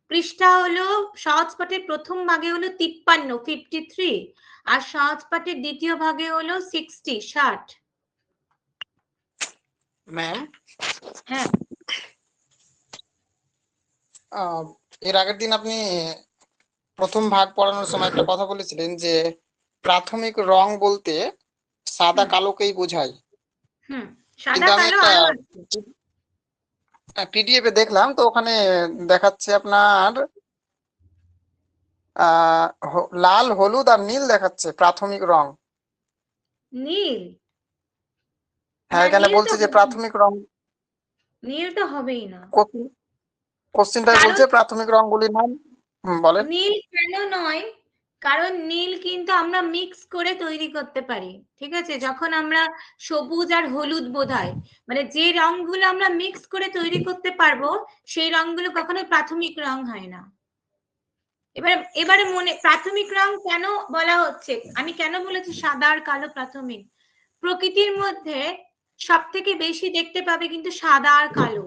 পৃষ্ঠা হলো সহজ পাঠের প্রথম ভাগে হলো 53 53, আর সহজ পাঠের দ্বিতীয় ভাগে হলো 60 60। ম্যাম, হ্যাঁ, এর আগের দিন আপনি প্রথম ভাগ পড়ানোর সময় একটা কথা বলেছিলেন যে প্রাথমিক রং বলতে সাদা কালোকেই বোঝায়। সাদা কিন্তু আমি কালো একটা পিডিএফ এ দেখলাম, তো ওখানে দেখাচ্ছে আপনার লাল, হলুদ আর নীল দেখাচ্ছে প্রাথমিক রং। নীল? হ্যাঁ, এখানে বলছে যে প্রাথমিক রং। নীল তো হবেই না। কোশ্চেনটাই বলছে প্রাথমিক রংগুলির নাম। বলেন। নীল কেন নয়? কারণ নীল কিন্তু আমরা মিক্স করে তৈরি করতে পারি, ঠিক আছে? যখন আমরা সবুজ আর হলুদ বোঝাই, মানে যে রংগুলো আমরা মিক্স করে তৈরি করতে পারবো সেই রংগুলো কখনো প্রাথমিক রং হয় না। এবারে মনে, প্রাথমিক রং কেন বলা হচ্ছে, আমি কেন বলেছি সাদা আর কালো প্রাথমিক? প্রকৃতির মধ্যে সব থেকে বেশি দেখতে পাবে কিন্তু সাদা আর কালো,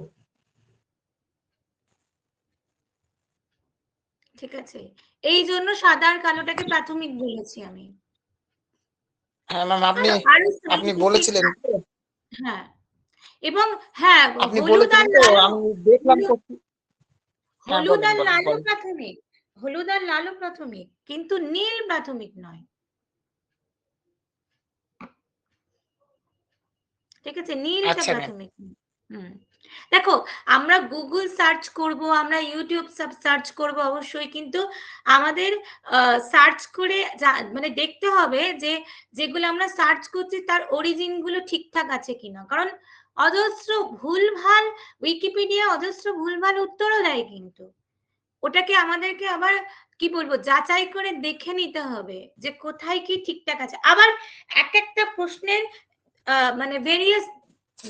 ঠিক আছে? এই জন্য সাদা আর কালোটাকে প্রাথমিক বলেছি আমি। হ্যাঁ ম্যাম, আপনি বলেছিলেন। হ্যাঁ, এবং হ্যাঁ, আপনি বলেছিলেন তো, আমি দেখলাম। হলুদ আর লালও প্রাথমিক, হলুদ আর লালও প্রাথমিক, কিন্তু নীল প্রাথমিক নয়, ঠিক আছে? নীলটা প্রাথমিক। দেখো, আমরা গুগল সার্চ করব, আমরা ইউটিউব সার্চ করব অবশ্যই, কিন্তু আমাদের সার্চ করে মানে দেখতে হবে যে যেগুলো আমরা সার্চ করছি তার অরিজিন গুলো ঠিকঠাক আছে কিনা, কারণ অজস্র ভুলভাল উইকিপিডিয়া অজস্র ভুলভাল উত্তরও দেয়, কিন্তু ওটাকে আমাদেরকে আবার কি বলবো যাচাই করে দেখে নিতে হবে যে কোথায় কি ঠিকঠাক আছে। আবার এক একটা প্রশ্নের মানে ভেরিয়াস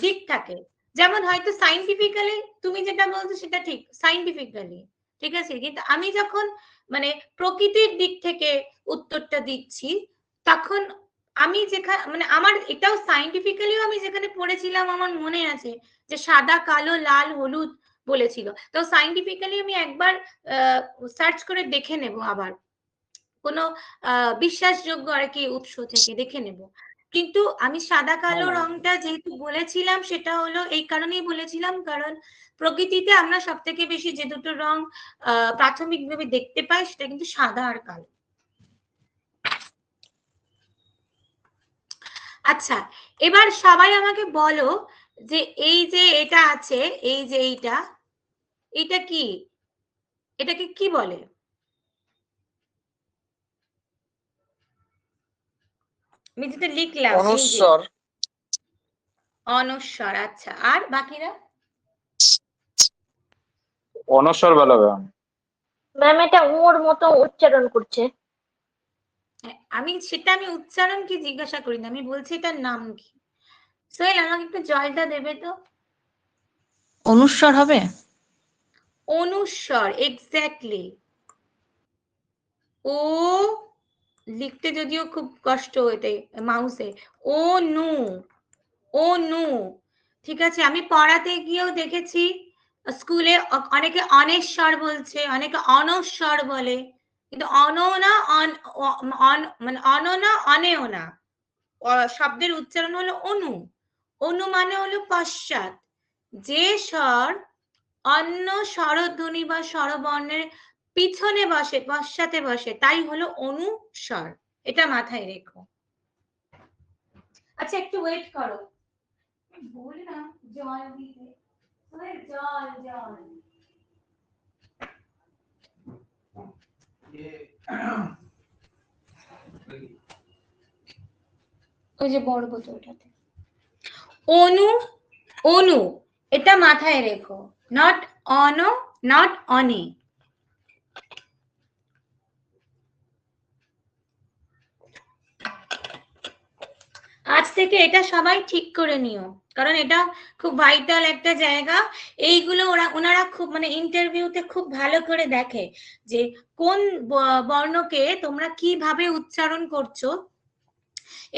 দিক থাকে, যেমন হয়তো সাইন্টিফিক্যালি তুমি যেটা বলছো সেটা ঠিক, সাইন্টিফিক্যালি ঠিক আছে, কিন্তু আমি যখন মানে প্রকৃতির দিক থেকে উত্তরটা দিচ্ছি, তখন আমি যেখানে মানে আমার এটাও সাইন্টিফিক্যালিও আমি যেখানে পড়েছিলাম আমার মনে আছে যে সাদা কালো লাল হলুদ বলেছিল। তো সাইন্টিফিক্যালি আমি একবার সার্চ করে দেখে নেব, আবার কোনো বিশ্বাসযোগ্য আর কি উৎস থেকে দেখে নেব। কিন্তু আমি সাদা কালো রংটা যেহেতু বলেছিলাম, সেটা হলো এই কারণেই বলেছিলাম কারণ প্রকৃতিতে আমরা সব থেকে বেশি যে দুটো রং প্রাথমিকভাবে দেখতে পাই সেটা কিন্তু সাদা আর কালো। আচ্ছা, এবার সবাই আমাকে বলো যে এই যে এটা আছে, এই যে এইটা কি, এটাকে কি বলে? আমি যেটা লিখলাম অনুস্বর। অনস্বর। আচ্ছা, আর বাকিরা? অনস্বর বলা হবে। ম্যাম এটা ওর মতো উচ্চারণ করছে। আমি উচ্চারণ কি জিজ্ঞাসা করি না, আমি বলছি এটার নাম কি। সোহেল আমাকে একটু জলটা দেবে তো। অনুস্বর হবে। অনুস্বর, এক্স্যাক্টলি। ও লিখতে যদিও খুব কষ্ট হতে মাউসে, ও নু, ঠিক আছে। আমি পড়াতে গিয়েও দেখেছি স্কুলে অনেকে অনেশ্বর বলছে, অনেকে অনস্বর বলে, কিন্তু মানে অনেও না, শব্দের উচ্চারণ হলো অনু মানে হলো পশ্চাৎ, যে স্বর অন্য স্বরধ্বনি বা স্বরবর্ণের পিছনে বসে, পশ্চাতে বসে, তাই হলো অনুস্বর। এটা মাথায় রেখো। আচ্ছা একটু ওয়েট করো, বললাম জল দিতে, জল ওই যে বড় বোতলটাতে। অনু এটা মাথায় রেখো, নট নট অনি। আজ থেকে এটা সবাই ঠিক করে নিও, কারণ এটা খুব ভাইটাল একটা জায়গা। এইগুলো ওনারা খুব মানে ইন্টারভিউতে খুব ভালো করে দেখে যে কোন বর্ণকে তোমরা কিভাবে উচ্চারণ করছো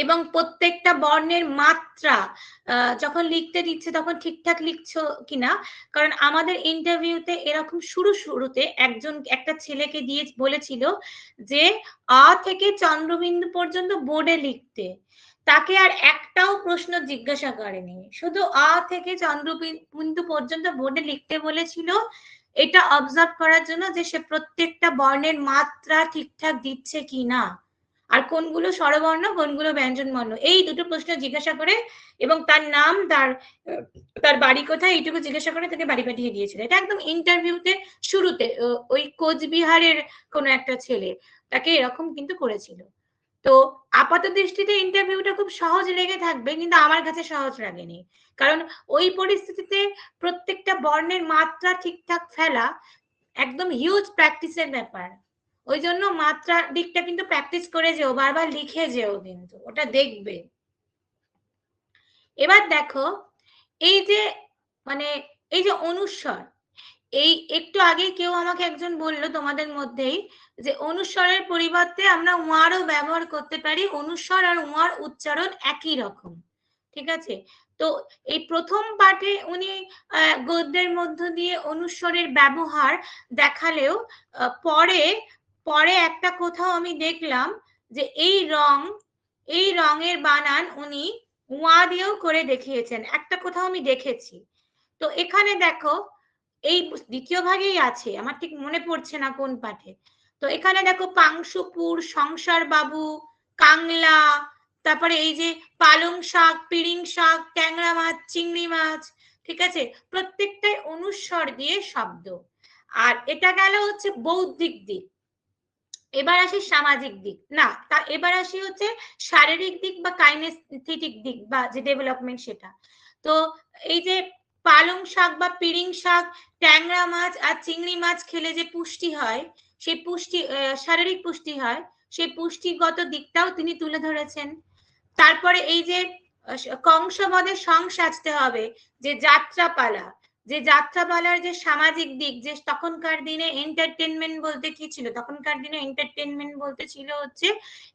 এবং প্রত্যেকটা বর্ণের মাত্রা যখন লিখতে দিচ্ছে তখন ঠিকঠাক লিখছো কিনা। কারণ আমাদের ইন্টারভিউতে এরকম শুরুতে একটা ছেলেকে দিয়ে বলেছিল যে আ থেকে চন্দ্রবিন্দু পর্যন্ত বোর্ডে লিখতে, তাকে আর একটাও প্রশ্ন জিজ্ঞাসা করেনি, শুধু আ থেকে চন্দ্রবিন্দু পর্যন্ত বোর্ডে লিখতে বলেছিল, এটা অবজার্ভ করার জন্য যে সে প্রত্যেকটা বর্ণের মাত্রা ঠিকঠাক দিচ্ছে কিনা, আর কোনগুলো স্বরবর্ণ কোনগুলো ব্যঞ্জন বর্ণ, এই দুটো প্রশ্ন জিজ্ঞাসা করে এবং তার নাম, তার বাড়ি কোথায়, এইটুকু জিজ্ঞাসা করে তাকে বাড়ি পাঠিয়ে দিয়েছিল। এটা একদম ইন্টারভিউতে শুরুতে ওই কোচবিহারের কোনো একটা ছেলে তাকে এরকম কিন্তু করেছিল। তো আপাত দৃষ্টিতে ইন্টারভিউটা খুব সহজ লেগে থাকবে, কিন্তু আমার কাছে সহজ লাগেনি, কারণ ওই পরিস্থিতিতে প্রত্যেকটা বর্ণের মাত্রা ঠিকঠাক ফেলা একদম হিউজ প্র্যাকটিসের ব্যাপার। ওই জন্য মাত্রা দিকটা কিন্তু প্র্যাকটিস করে যেও, বারবার লিখে যেও, কিন্তু ওটা দেখবে। এবার দেখো এই যে মানে এই যে অনুস্বর, এই একটু আগে কেউ আমাকে একজন বললো তোমাদের মধ্যেই যে অনুস্বরের পরিবর্তে আমরা ওয়ারও ব্যবহার করতে পারি, অনুস্বর আর ওয়ার উচ্চারণ একই রকম, ঠিক আছে। তো এই প্রথম পাঠে উনি গদ্যের মধ্য দিয়ে অনুস্বরের ব্যবহার দেখালেও পরে একটা কোথাও আমি দেখলাম যে এই রঙের বানান উনি ওয়া দিয়েও করে দেখিয়েছেন, একটা কোথাও আমি দেখেছি। তো এখানে দেখো এই দ্বিতীয় ভাগেই আছে, আমার ঠিক মনে পড়ছে না কোন পাঠে। তো এখানে দেখো পাংশুপুর, সংসার বাবু, কাংলা, তারপরে এই যে পালং শাক, পিড়িং শাক, ট্যাংরা মাছ, চিংড়ি মাছ, ঠিক আছে, প্রত্যেকটাই অনুস্বর দিয়ে শব্দ। আর এটা গেল হচ্ছে বৌদ্ধিক দিক। এবার আসি সামাজিক দিক, না এবার আসি হচ্ছে শারীরিক দিক বা কাইনেস্থেটিক দিক বা যে ডেভেলপমেন্ট সেটা। তো এই যে পালং শাক বা পিড়িং শাক, ট্যাংরা মাছ আর চিংড়ি মাছ খেলে যে পুষ্টি হয়, সেই পুষ্টি শারীরিক পুষ্টি হয়, সেই পুষ্টিগত দিকটাও তিনি তুলে ধরেছেন। তারপরে এই যে কংসবধে সং সাজতে হবে, যে যাত্রাপালা, যে যাত্রাপালার যে সামাজিক দিক, যে তখনকার দিনে এন্টারটেনমেন্ট বলতে কি ছিল, তখনকার দিনে এন্টারটেনমেন্ট বলতে ছিল হচ্ছে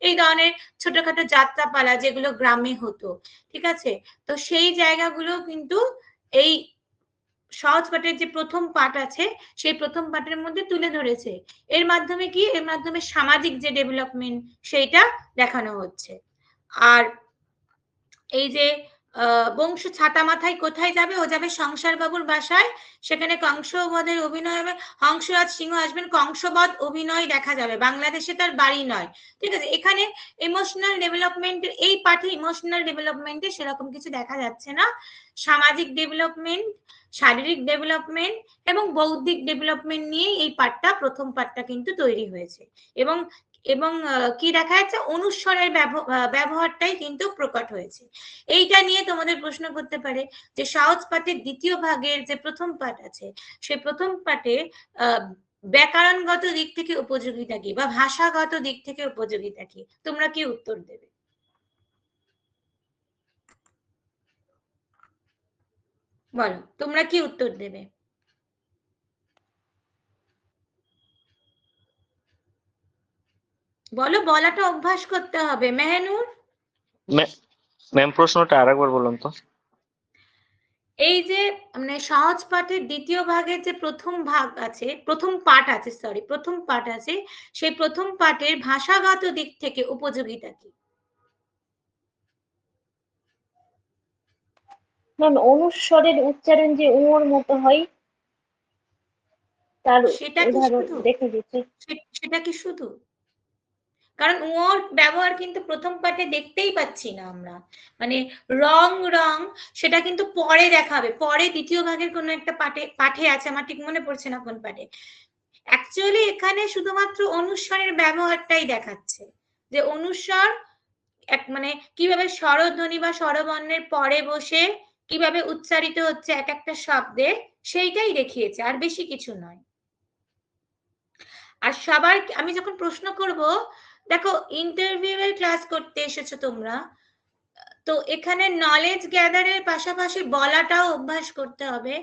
এই ধরনের ছোটখাটো যাত্রাপালা যেগুলো গ্রামে হতো, ঠিক আছে। তো সেই জায়গাগুলো কিন্তু এই সহজ পাঠের যে প্রথম পাঠ আছে সেই প্রথম পাঠের মধ্যে তুলে ধরেছে। এর মাধ্যমে কি, এর মাধ্যমে সামাজিক যে ডেভেলপমেন্ট সেইটা দেখানো হচ্ছে। আর এই যে বংশ ছাতা মাথায় কোথায় যাবে, ও যাবে সংসার বাবুর বাসায়, সেখানে কংসবধের অভিনয় হবে, হংসরাজ সিংহ আসবেন, কংসবধ অভিনয় দেখা যাবে, বাংলাদেশে তার বাড়ি নয়, ঠিক আছে। এখানে ইমোশনাল ডেভেলপমেন্টের, এই পাঠে ইমোশনাল ডেভেলপমেন্টে সেরকম কিছু দেখা যাচ্ছে না। সামাজিক ডেভেলপমেন্ট, শারীরিক ডেভেলপমেন্ট এবং বৌদ্ধিক ডেভেলপমেন্ট নিয়ে এই পাঠটা, প্রথম পাঠটা কিন্তু তৈরি হয়েছে। এবং এবং কি দেখা যাচ্ছে, অনুস্বরের ব্যবহারটাই কিন্তু প্রকট হয়েছে। এইটা নিয়ে তোমাদের প্রশ্ন করতে পারে যে সহজ পাঠের দ্বিতীয় ভাগের যে প্রথম পাঠ আছে, সেই প্রথম পাঠে ব্যাকরণগত দিক থেকে উপযোগিতা কি, বা ভাষাগত দিক থেকে উপযোগিতা কি, তোমরা কি উত্তর দেবে? বলো, তোমরা কি উত্তর দেবে? বলো, বলাটা অভ্যাস করতে হবে। মেহনুর, ম্যাম প্রশ্নটা আরেকবার বলুন তো। এই যে মানে সহজ পাঠের দ্বিতীয় ভাগের যে প্রথম ভাগ আছে, প্রথম পাঠ আছে, সরি প্রথম পাঠ আছে, সেই প্রথম পাঠের ভাষাগত দিক থেকে উপযোগিতা কি? ম্যাম অনুস্বরের উচ্চারণ যে ওর মতো হয়, তার সেটা কি উদাহরণ শুধু? দেখে দিচ্ছি। সেটা কি শুধু? কারণ ওর ব্যবহার কিন্তু প্রথম পাঠে দেখতেই পাচ্ছি না আমরা, মানে রং রং সেটা কিন্তু পরে দেখাবে, পরে দ্বিতীয় ভাগের কোনো একটা পাঠে আছে, আমার ঠিক মনে পড়ছে না কোন পাঠে। অ্যাকচুয়ালি এখানে শুধুমাত্র অনুস্বরের ব্যবহারটাই দেখাচ্ছে, যে অনুস্বর মানে কিভাবে স্বরধ্বনি বা স্বরবর্ণের পরে বসে কিভাবে উচ্চারিত হচ্ছে এক একটা শব্দে, সেইটাই দেখিয়েছে, আর বেশি কিছু নয়। আর সবার, আমি যখন প্রশ্ন করব, দেখো ইন্টারভিউ এর ক্লাস করতে এসেছো তোমরা, তো এখানে নলেজ গ্যাদারের পাশাপাশি বলাটাও অভ্যাস করতে হবে।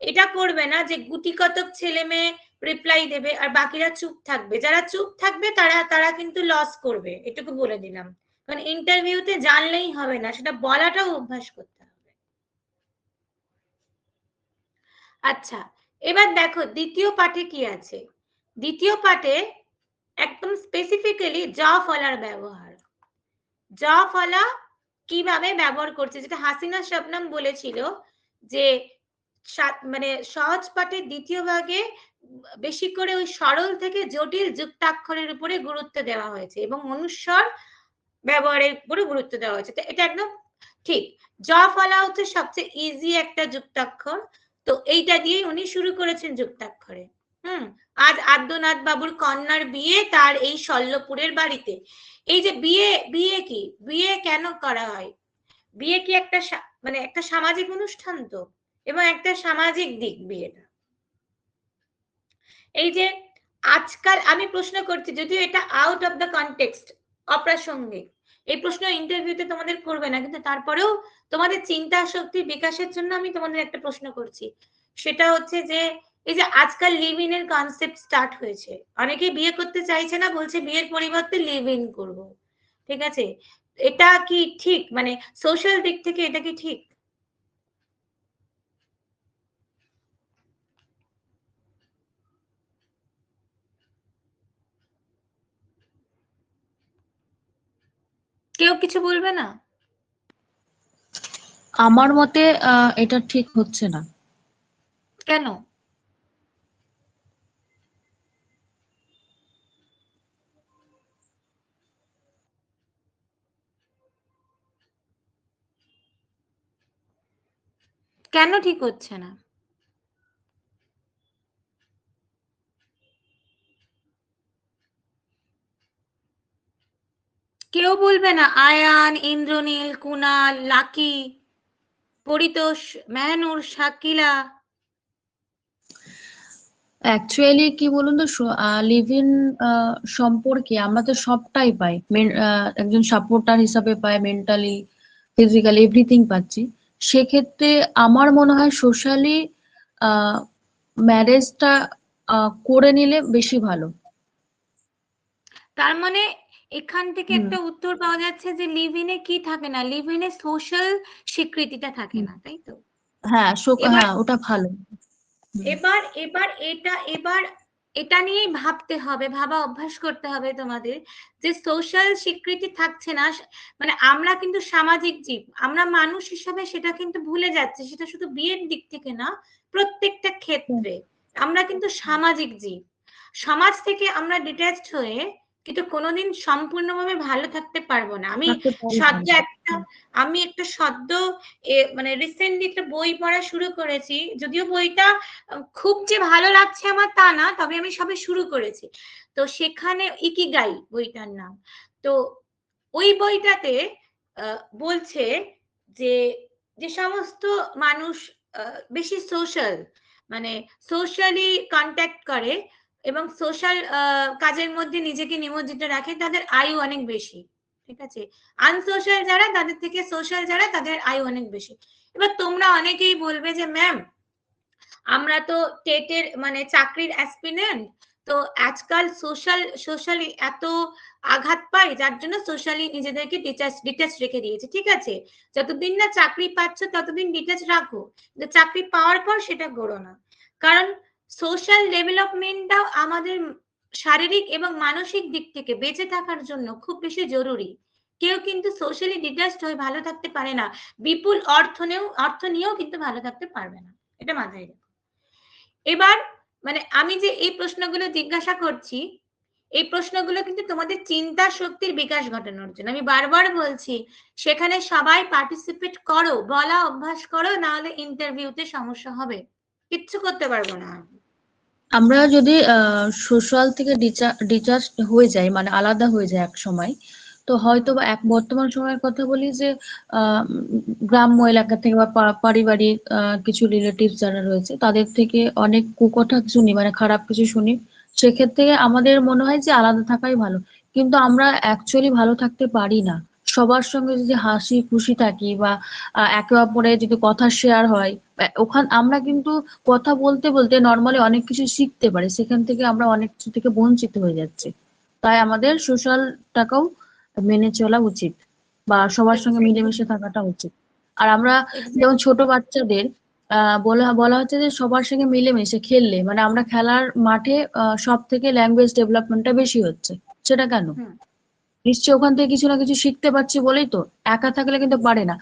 এটা করবে না যে গুটি কতক ছেলে মেয়ে রিপ্লাই দেবে আর বাকিরা চুপ থাকবে, যারা চুপ থাকবে তারা কিন্তু লস করবে, এটুকু বলে দিলাম। কারণ ইন্টারভিউতে জানলেই হবে না, সেটা বলাটাও অভ্যাস করতে হবে। আচ্ছা, এবার দেখো দ্বিতীয় পাঠে কি আছে। দ্বিতীয় পাঠে একদম স্পেসিফিক্যালি জ ফলার ব্যবহার, জ ফলা কিভাবে ব্যবহার করছে, যেটা হাসিনা শবনম বলেছিল যে মানে সহজ পাঠের দ্বিতীয় ভাগে বেশি করে ওই সরল থেকে জটিল যুক্তাক্ষরের উপরে গুরুত্ব দেওয়া হয়েছে এবং অনুস্বর ব্যবহারের উপরে গুরুত্ব দেওয়া হয়েছে। তো এটা একদম ঠিক। জ ফলা হচ্ছে সবচেয়ে ইজি একটা যুক্তাক্ষর, তো এইটা দিয়ে উনি শুরু করেছেন যুক্তাক্ষরে। আজ আদ্যনাথ বাবুর কন্যার বিয়ে তার এই শল্যপুরের বাড়িতে। এই যে বিয়ে, বিয়ে কি, বিয়ে কেন করা হয়, বিয়ে কি একটা মানে একটা সামাজিক অনুষ্ঠান তো, এবং একটা সামাজিক দিক বিয়েটা। এই যে আজকাল আমি প্রশ্ন করছি, যদিও এটা আউট অফ দ্য কনটেক্সট, অপ্রাসঙ্গিক, এই প্রশ্ন ইন্টারভিউতে তোমাদের করবে না, কিন্তু তারপরেও তোমাদের চিন্তা শক্তির বিকাশের জন্য আমি তোমাদের একটা প্রশ্ন করছি। সেটা হচ্ছে যে এই যে আজকাল লিভ ইন এর কনসেপ্ট স্টার্ট হয়েছে, অনেকে বিয়ে করতে চাইছে না, বলছে বিয়ের পরিবর্তে লিভ ইন করবো, ঠিক আছে। এটা কি ঠিক, মানে সোশ্যাল দিক থেকে এটা কি ঠিক? কেউ কিছু বলবে না? আমার মতে এটা ঠিক হচ্ছে না। কেন? কেন ঠিক হচ্ছে না? কেউ বলবে না? আয়ান, ইন্দ্রনীল, কুনাল, লাকি, পরিতোষ, মেহনুর, শাকিলা। অ্যাকচুয়ালি কি বলুন তো, লিভ ইন সম্পর্কে আমরা তো সবটাই পাই, একজন সাপোর্টার হিসাবে পাই, মেন্টালি ফিজিক্যালি এভরিথিং পাচ্ছি, সেক্ষেত্রে আমার মনে হয় সোশ্যালি ম্যারেজটা করে নিলে বেশি ভালো। তার মানে এখান থেকে হুম। একটা উত্তর পাওয়া যাচ্ছে যে লিভ ইনে কি থাকে না, লিভ ইনে সোশ্যাল স্বীকৃতিটা থাকে না, তাই তো? হ্যাঁ এবার হ্যাঁ ওটা ভালো। হুম। এবার এবার এবার এটা নিয়েই ভাবতে হবে, ভাবা অভ্যাস করতে হবে তোমাদের, যে সোশ্যাল স্বীকৃতি থাকছে না, মানে আমরা কিন্তু সামাজিক জীব, আমরা মানুষ হিসাবে সেটা কিন্তু ভুলে যাচ্ছি, সেটা শুধু বিয়ের দিক থেকে না, প্রত্যেকটা ক্ষেত্রে আমরা কিন্তু সামাজিক জীব। সমাজ থেকে আমরা ডিট্যাচড হয়ে কিন্তু কোনোদিন সম্পূর্ণভাবে ভালো থাকতে পারবো না। আমি থাকতে পারি না। সদ্য একটা সদ্য মানে রিসেন্টলি একটা বই পড়া শুরু করেছি, যদিও বইটা খুব যে ভালো লাগছে আমার তা না, তবে আমি সবে শুরু করেছি। তো সেখানে ইকিগাই বইটার নাম। তো ওই বইটাতে বলছে যে যে সমস্ত মানুষ বেশি সোশ্যাল, মানে সোশ্যালি কন্ট্যাক্ট করে এবং সোশ্যাল কাজের মধ্যে নিজেকে নিমজ্জিত রাখে, তাদের আয়ু অনেক বেশি। ঠিক আছে, আনসোশ্যাল যারা, তাদের থেকে সোশ্যাল যারা, তাদের আয়ু অনেক বেশি। এবার তোমরা অনেকেই বলবে যে ম্যাম আমরা তো টেটের মানে চাকরির অ্যাসপিরেন্ট, তো আজকাল সোশ্যালি এত আঘাত পাই, যার জন্য সোশ্যালি নিজেদেরকে ডিটাচ রেখে দিয়েছে। ঠিক আছে, যতদিন না চাকরি পাচ্ছ ততদিন ডিটাচ রাখো, কিন্তু চাকরি পাওয়ার পর সেটা করো না। কারণ সোশ্যাল ডেভেলপমেন্টটাও আমাদের শারীরিক এবং মানসিক দিক থেকে বেঁচে থাকার জন্য খুব বেশি জরুরি। কেউ কিন্তু সোশ্যালি ডিটাচড হয়ে ভালো থাকতে পারে না, বিপুল অর্থ নিয়েও কিন্তু ভালো থাকতে পারবে না, এটা মাথায় রেখো। এবার মানে আমি যে এই প্রশ্নগুলো জিজ্ঞাসা করছি, এই প্রশ্নগুলো কিন্তু তোমাদের চিন্তা শক্তির বিকাশ ঘটানোর জন্য। আমি বারবার বলছি সেখানে সবাই পার্টিসিপেট করো, বলা অভ্যাস করো, না হলে ইন্টারভিউতে সমস্যা হবে, কিচ্ছু করতে পারবো না। আমরা যদি সোশ্যাল থেকে ডিটাচ হয়ে যাই, মানে আলাদা হয়ে যায় এক সময়, তো হয়তো বা এক বর্তমান সময়ের কথা বলি যে গ্রাম্য এলাকা থেকে বা পারিবারিক কিছু রিলেটিভস যারা রয়েছে তাদের থেকে অনেক কুকথা শুনি, মানে খারাপ কিছু শুনি, সেক্ষেত্রে আমাদের মনে হয় যে আলাদা থাকাই ভালো। কিন্তু আমরা অ্যাকচুয়ালি ভালো থাকতে পারি না। সবার সঙ্গে যদি হাসি খুশি থাকি বা একে অপরের যদি কথা শেয়ার হয়, ওখান আমরা কিন্তু কথা বলতে বলতে নর্মালি অনেক কিছু শিখতে পারি, সেখান থেকে আমরা অনেক কিছু থেকে বঞ্চিত হয়ে যাচ্ছি। তাই আমাদের সোশ্যালটাকেও মেনে চলা উচিত বা সবার সঙ্গে মিলেমিশে থাকাটা উচিত। আর আমরা যেমন ছোট বাচ্চাদের বলা বলা হচ্ছে যে সবার সঙ্গে মিলেমিশে খেললে, মানে আমরা খেলার মাঠে সব থেকে ল্যাঙ্গুয়েজ ডেভেলপমেন্টটা বেশি হচ্ছে। সেটা কেন? নিশ্চয়ই ওখান থেকে কিছু না কিছু শিখতে পারছি বলেই তো। একা থাকলে কিন্তু পারে না।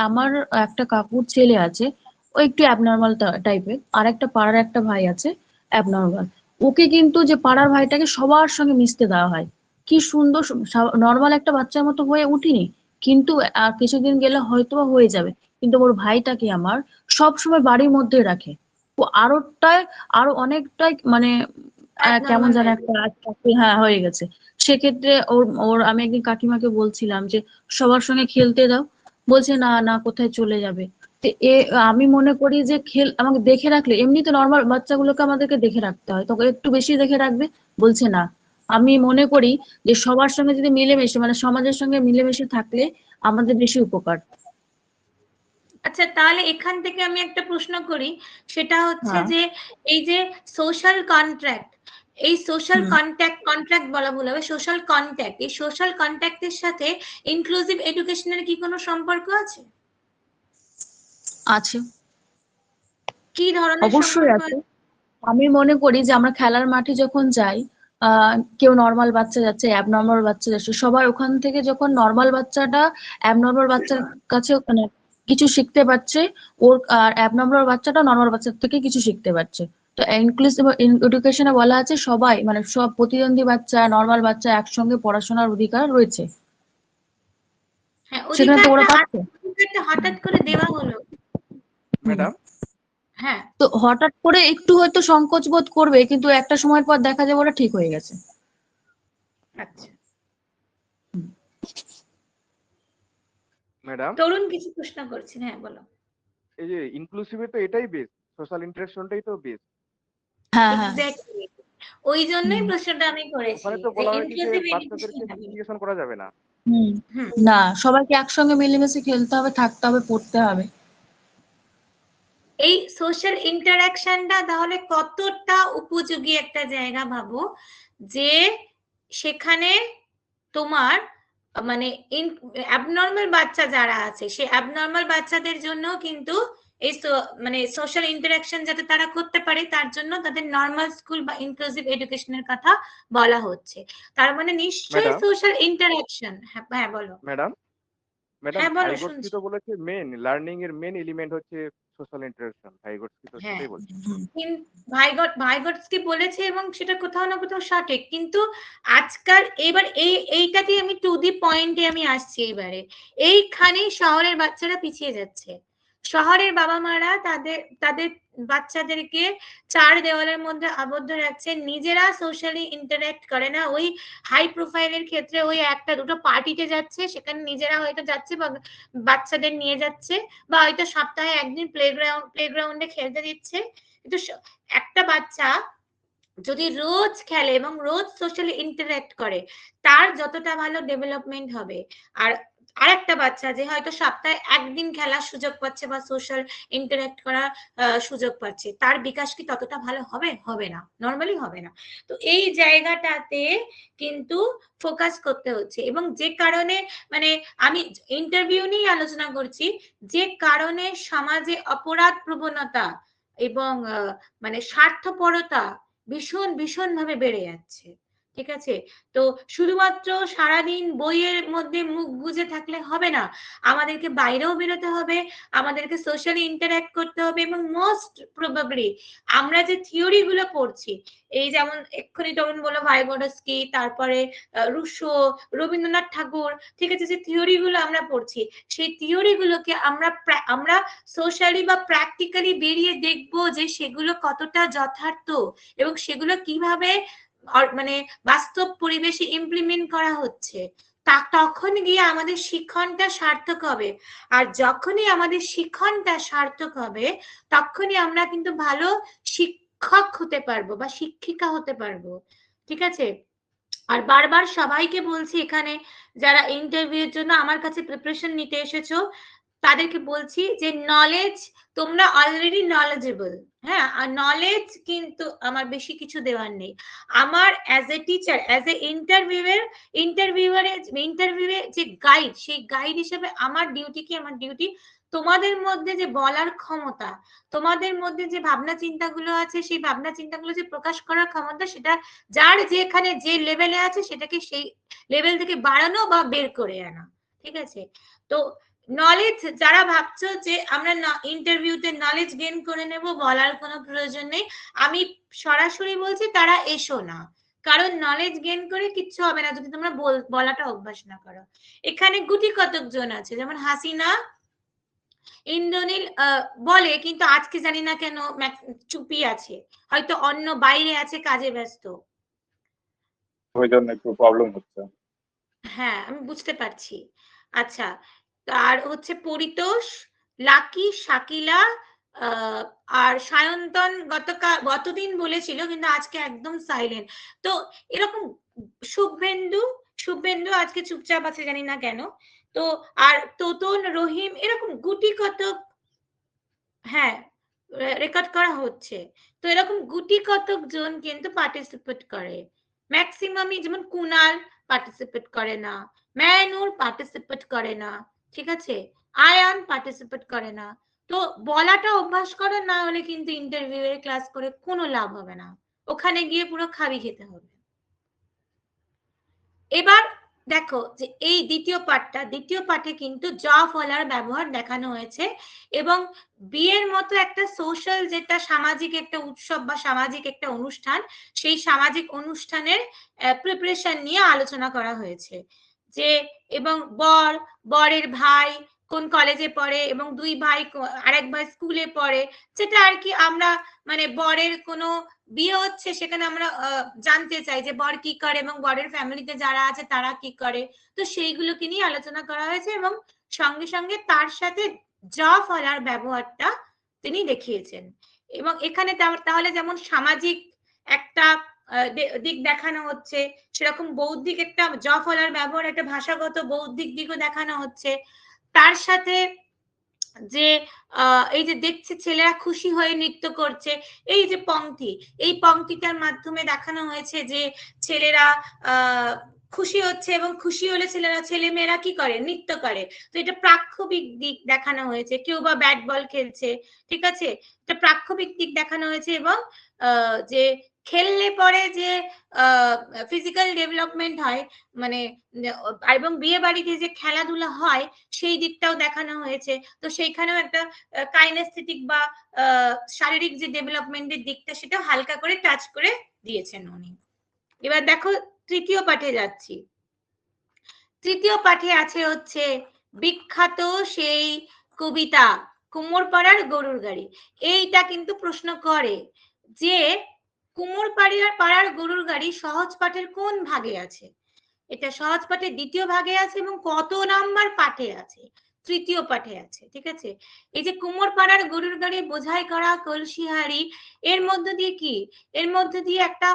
আমার একটা কাকুর ছেলে আছে, ও একটু অ্যাবনর্মাল টাইপের, আর একটা পাড়ার একটা ভাই আছে অ্যাবনর্মাল। ওকে কিন্তু যে পাড়ার ভাইটাকে সবার সঙ্গে মিশতে দেওয়া হয়, কি সুন্দর নর্মাল একটা বাচ্চার মতো হয়ে উঠিনি, কিন্তু আর কিছুদিন গেলে হয়তো বা হয়ে যাবে। কিন্তু ওর ভাইটাকে আমার সব সময় বাড়ির মধ্যে রাখে। ও আরো অনেকটাই মানে কেমন যেন একটা হ্যাঁ হয়ে গেছে। সেক্ষেত্রে ওর ওর আমি একদিন কাকিমাকে বলছিলাম যে সবার সঙ্গে খেলতে দাও, বলছে না না কোথায় চলে যাবে। তো আমি মনে করি যে আমাকে দেখে রাখলে, এমনি তো নর্মাল বাচ্চাগুলোকে আমাদেরকে দেখে রাখতে হয়, তখন একটু বেশি দেখে রাখবে। বলছে না, আমি মনে করি যে সবার সঙ্গে যদি মিলেমিশে, মানে সমাজের সঙ্গে মিলেমিশে থাকলে আমাদের বেশি উপকার। আচ্ছা, তাহলে এখান থেকে আমি একটা প্রশ্ন করি, সেটা হচ্ছে হ্যাঁ। যে এই যে সোশ্যাল কন্ট্রাক্ট, এই সোশ্যাল কন্ট্রাক্ট বলা ভুল হবে, সোশ্যাল কন্ট্যাক্ট, এই সোশ্যাল কন্ট্যাক্টের সাথে ইনক্লুসিভ এডুকেশনের কি কোনো সম্পর্ক আছে? আছে, কি ধরনের অবশ্যই সম্পর্ক আছে। আমি মনে করি যে আমরা খেলার মাঠে যখন যাই, কেউ নর্মাল বাচ্চা যাচ্ছে, অ্যাবনর্মাল বাচ্চা যাচ্ছে, সবাই ওখান থেকে যখন নর্মাল বাচ্চাটা অ্যাবনর্মাল বাচ্চার কাছে মানে কিছু শিখতে পারছে, ওর আর অ্যাবনর্মাল বাচ্চাটা নর্মাল বাচ্চার থেকে কিছু শিখতে পারছে। তো ইনক্লুসিভ এডুকেশনে বলা আছে সবাই, মানে সব প্রতিবন্ধী বাচ্চা নর্মাল বাচ্চা একসঙ্গে পড়াশোনার অধিকার রয়েছে। হ্যাঁ, সেখানে তো ওরা পাচ্ছে। অধিকারটা হঠাৎ করে দেওয়া হলো ম্যাডাম, হ্যাঁ, তো হঠাৎ করে একটু হয়তো সংকোচ বোধ করবে, কিন্তু একটা সময় পর দেখা যাবে ওরা ঠিক হয়ে গেছে। আচ্ছা। ম্যাডাম, তরুণ কিছু প্রশ্ন করছেন, হ্যাঁ বলো। এই যে ইনক্লুসিভে তো এটাই বেস, সোশ্যাল ইন্টারেকশনটাই তো বেস। হ্যাঁ হ্যাঁ। এক্স্যাক্টলি, ওই জন্যই প্রশ্নটা আমি করেছি ওখানে তো যে বলা হয়েছে যে ইনক্লুসিভ বাচ্চাদেরকে এডুকেশন। সেগ্রিগেশন করা যাবে না। হুম হুম না, সবাইকে একসঙ্গে মিলেমিশে খেলতে হবে, থাকতে হবে, পড়তে হবে। এই সোশ্যাল ইন্টারাকশনটা তাহলে কতটা উপযোগী একটা জায়গা ভাবো, যে সেখানে তোমার মানে অ্যাবনর্মাল বাচ্চা যারা আছে সেই অ্যাবনর্মাল বাচ্চাদের জন্য কিন্তু এই মানে সোশ্যাল ইন্টারাকশন যাতে তারা করতে পারে তার জন্য তাদের নর্মাল স্কুল বা ইনক্লুসিভ এডুকেশনের কথা বলা হচ্ছে। তার মানে নিশ্চয়ই ম্যাডাম সোশ্যাল ইন্টারাকশন। হ্যাঁ হ্যাঁ বলো। ম্যাডাম ম্যাডাম হ্যাঁ বলো, ভাইগোটস্কি শুনছি। তো বলেছে মেন লার্নিং এর মেন এলিমেন্ট হচ্ছে সোশ্যাল ইন্টারাকশন, ভাইগোটস্কি তো হ্যাঁ সেটাই বলছে। ভাইগটস্কি বলেছে এবং সেটা কোথাও না কোথাও সঠিক, কিন্তু আজকাল এবার এইটাতে আমি টু দি পয়েন্টে আমি আসছি এবারে। এইখানেই শহরের বাচ্চারা পিছিয়ে যাচ্ছে। শহরের বাবা মারা তাদের তাদের বাচ্চাদেরকে চার দেওয়ালের মধ্যে আবদ্ধ রাখছে, নিজেরা সোশ্যালি ইন্টারঅ্যাক্ট করে না। ওই হাই প্রোফাইলের ক্ষেত্রে ওই একটা দুটো পার্টিতে যাচ্ছে, সেখানে নিজেরা হয়তো যাচ্ছে বা বাচ্চাদের নিয়ে যাচ্ছে, বা হয়তো সপ্তাহে একদিন প্লেগ্রাউন্ডে খেলতে দিচ্ছে। কিন্তু একটা বাচ্চা যদি রোজ খেলে এবং রোজ সোশ্যালি ইন্টারঅ্যাক্ট করে তার যতটা ভালো ডেভেলপমেন্ট হবে, আর আরেকটা বাচ্চা যে হয়তো সপ্তাহে একদিন খেলার সুযোগ পাচ্ছে বা সোশ্যাল ইন্টারঅ্যাক্ট করার সুযোগ পাচ্ছে, তার বিকাশ কি ততটা ভালো হবে? হবে না, নর্মালি হবে না। তো এই জায়গাটাতে কিন্তু ফোকাস করতে হচ্ছে, এবং যে কারণে মানে আমি ইন্টারভিউ নিয়ে আলোচনা করছি, যে কারণে সমাজে অপরাধ প্রবণতা এবং মানে স্বার্থপরতা ভীষণ ভীষণ ভাবে বেড়ে যাচ্ছে। ঠিক আছে? তো শুধুমাত্র সারাদিন বইয়ের মধ্যে মুখ গুজে থাকলে হবে না, আমাদেরকে বাইরেও বেরোতে হবে, আমাদেরকে সোশ্যালি ইন্টারঅ্যাক্ট করতে হবে, এবং মোস্ট প্রবাবলি আমরা যে থিওরি গুলো পড়ছি, এই যেমন এক্ষুনি যেমন বললো ভাইগোটস্কি, তারপরে রুশো, রবীন্দ্রনাথ ঠাকুর, ঠিক আছে, যে থিওরি গুলো আমরা পড়ছি সেই থিওরি গুলোকে আমরা সোশ্যালি বা প্র্যাকটিক্যালি বেরিয়ে দেখবো যে সেগুলো কতটা যথার্থ এবং সেগুলো কিভাবে মানে বাস্তব পরিবেশে ইমপ্লিমেন্ট করা হচ্ছে। তখন গিয়ে আমাদের শিক্ষণটা সার্থক হবে। আর যখনই আমাদের শিক্ষণটা সার্থক হবে তখনই আমরা কিন্তু ভালো শিক্ষক হতে পারবো বা শিক্ষিকা হতে পারবো। ঠিক আছে? আর বারবার সবাইকে বলছি, এখানে যারা ইন্টারভিউর জন্য আমার কাছে প্রিপারেশন নিতে এসেছো তাদেরকে বলছি যে নলেজ, তোমরা অলরেডি নলেজেবল। হ্যাঁ, আর নলেজ কিন্তু আমার বেশি কিছু দেওয়ার নেই। আমার as a teacher, as a ইন্টারভিউয়ে যে গাইড, সেই গাইড হিসেবে আমার ডিউটি কি? আমার ডিউটি তোমাদের মধ্যে যে বলার ক্ষমতা, তোমাদের মধ্যে যে ভাবনা চিন্তাগুলো আছে সেই ভাবনা চিন্তাগুলো যে প্রকাশ করার ক্ষমতা, সেটা যার যেখানে যে লেভেলে আছে সেটাকে সেই লেভেল থেকে বাড়ানো বা বের করে আনা। ঠিক আছে? তো নলেজ, যারা ভাবছো যে আমরা ইন্টারভিউতে নলেজ গেইন করে নেব, বলার কোনো প্রয়োজন নেই, আমি সরাসরি বলছি তারা এসো না। কারণ নলেজ গেইন করে কিচ্ছু হবে না যদি তোমরা বলাটা অভ্যাস না করো। এখানে গুটি কতক জন আছে, যেমন হাসিনা, ইন্দ্রনীল বলে, কিন্তু আজকে জানি না কেন চুপি আছে, হয়তো অন্য বাইরে আছে, কাজে ব্যস্ত। ওই জন্য একটু প্রবলেম হচ্ছে। হ্যাঁ আমি বুঝতে পারছি। আচ্ছা, আর হচ্ছে পরিতোষ, লাকি, শাকিলা আর সায়ন্তন গতদিন বলেছিল কিন্তু আজকে একদম সাইলেন্ট। তো এরকম শুভেন্দু, শুভেন্দু আজকে চুপচাপ আছে জানি না কেন। তো আর তোতন, রহিম, এরকম গুটি কতক, হ্যাঁ রেকর্ড করা হচ্ছে। তো এরকম গুটি কতক জন কিন্তু পার্টিসিপেট করে, ম্যাক্সিমামই, যেমন কুনাল পার্টিসিপেট করে না, মেহনুর পার্টিসিপেট করে না, ঠিক আছে, আয়ান পার্টিসিপেট করে না। তো বলাটা অভ্যাস করো, না হলে কিন্তু ইন্টারভিউ এর ক্লাস করে কোনো লাভ হবে না, ওখানে গিয়ে পুরো খাবি খেতে হবে। এবার দেখো যে এই দ্বিতীয় পার্টে কিন্তু জ ফলার ব্যবহার দেখানো হয়েছে, এবং বিয়ের মতো একটা সোশ্যাল, যেটা সামাজিক একটা উৎসব বা সামাজিক একটা অনুষ্ঠান, সেই সামাজিক অনুষ্ঠানের প্রিপারেশন নিয়ে আলোচনা করা হয়েছে। যে এবং বরের ভাই কোন কলেজে পড়ে এবং দুই ভাই আরেক ভাই স্কুলে পড়ে, যেটা আর কি আমরা মানে বরের কোনো বিয়ে হচ্ছে সেখানে আমরা জানতে চাই যে বর কি করে এবং বরের ফ্যামিলিতে যারা আছে তারা কি করে। তো সেইগুলোকে নিয়ে আলোচনা করা হয়েছে, এবং সঙ্গে সঙ্গে তার সাথে জ ফলার ব্যবহারটা তিনি দেখিয়েছেন। এবং এখানে তাহলে যেমন সামাজিক একটা দিক দেখানো হচ্ছে, সেরকম বৌদ্ধিক একটা জ ফলার ব্যবহার, একটা ভাষাগত বৌদ্ধিক দিকও দেখানো হচ্ছে। তার সাথে যে এই যে দেখছে ছেলেরা খুশি হয়ে নৃত্য করছে, এই যে পংক্তি, এই পংক্তিটার মাধ্যমে দেখানো হয়েছে যে ছেলেরা খুশি হচ্ছে, এবং খুশি হলে ছেলে মেয়েরা কি করে, নৃত্য করে। তো এটা প্রাক্ষবিক দিক দেখানো হয়েছে। কেউ বা ব্যাট বল খেলছে, ঠিক আছে, এটা প্রাক্ষবিক দিক দেখানো হয়েছে। এবং যে খেললে পরে যে ফিজিক্যাল ডেভেলপমেন্ট হয়, মানে এবং বিয়ে বাড়িতে যে খেলাধুলা হয় সেই দিকটাও দেখানো হয়েছে। তো সেইখানেও একটা কাইনেস্থেটিক বা শারীরিক যে ডেভেলপমেন্টের দিকটা, সেটা হালকা করে টাচ করে দিয়েছেন উনি। এবার দেখো তৃতীয় পাঠে যাচ্ছি। তৃতীয় পাঠে আছে হচ্ছে বিখ্যাত সেই কবিতা কুমোরপাড়ার গরুর গাড়ি। এইটা কিন্তু প্রশ্ন করে যে কুমোরপাড়ার গরুর গাড়ি সহজ পাঠের কোন ভাগে আছে। এটা সহজ পাঠের দ্বিতীয় ভাগে আছে এবং কত নাম্বার পাঠে আছে? তৃতীয় পাঠে আছে, ঠিক আছে। এই যে কুমোরপাড়ার গরুর গাড়ি বোঝাই করা কলসি হাড়ি, এর মধ্যে দিয়ে কি, এর মধ্যে দিয়ে একটা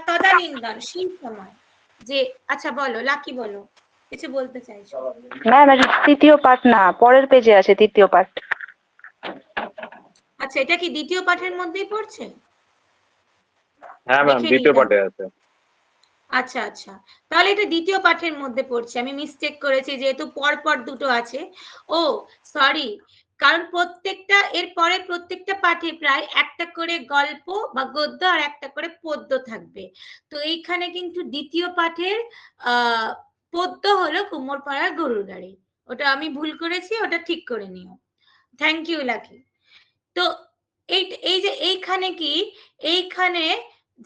তদানীন্তন সেই সময় যে, আচ্ছা বলো লাকি, বলো কিছু বলতে চাইছো? ম্যাম এটা তৃতীয় পাঠ না, পরের পেজে আছে তৃতীয় পাঠ। আচ্ছা, এটা কি দ্বিতীয় পাঠের মধ্যেই পড়ছে? হ্যাঁ ম্যাম, দ্বিতীয় পাঠে আছে। আচ্ছা আচ্ছা, তাহলে এটা দ্বিতীয় পাঠের মধ্যে পড়ছে, আমি মিস্টেক করেছি, যেহেতু পরপর দুটো আছে। ও সরি, কারণ প্রত্যেকটা এর পরে প্রত্যেকটা পাঠে প্রায় একটা করে গল্প বা গদ্য আর একটা করে পদ্য থাকবে। তো এইখানে কিন্তু দ্বিতীয় পাঠের পদ্য হলো কুমোরপাড়ার গরুর গাড়ি। ওটা আমি ভুল করেছি, ওটা ঠিক করে নিও। Thank you Lucky. তো এই যে এইখানে কি, এইখানে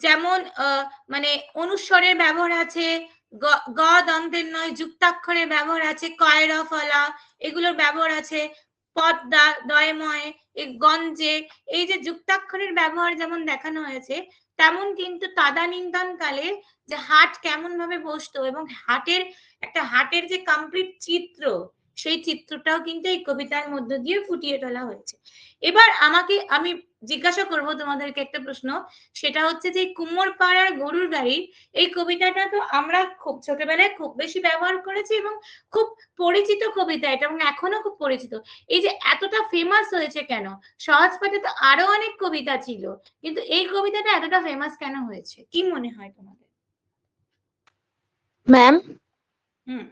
যেমন মানে অনুস্বরের ব্যবহার আছে, গ দন্তের নয় যুক্তাক্ষরের ব্যবহার আছে, কয় র ফলা এগুলোর ব্যবহার আছে, পদ্মা দয়ময় গঞ্জে, এই যে যুক্তাক্ষরের ব্যবহার যেমন দেখানো হয়েছে, তেমন কিন্তু তদানীন্তন কালে যে হাট কেমন ভাবে বসতো এবং হাটের যে কমপ্লিট চিত্র, সেই চিত্রটাও কিন্তু এই কবিতার মধ্য দিয়ে ফুটিয়ে তোলা হয়েছে। এবার আমি জিজ্ঞাসা করব তোমাদেরকে একটা প্রশ্ন, সেটা হচ্ছে যে কুমোরপাড়ার গরুর গাড়ি, এই কবিতাটা তো আমরা খুব ছোটবেলায় খুব বেশি ব্যবহার করেছি এবং খুব পরিচিত কবিতা এটা, এবং এখনো খুব পরিচিত। এই যে এতটা ফেমাস হয়েছে কেন? সহজ পাঠে তো আরো অনেক কবিতা ছিল, কিন্তু এই কবিতাটা এতটা ফেমাস কেন হয়েছে, কি মনে হয় তোমাদের? ম্যাম হুম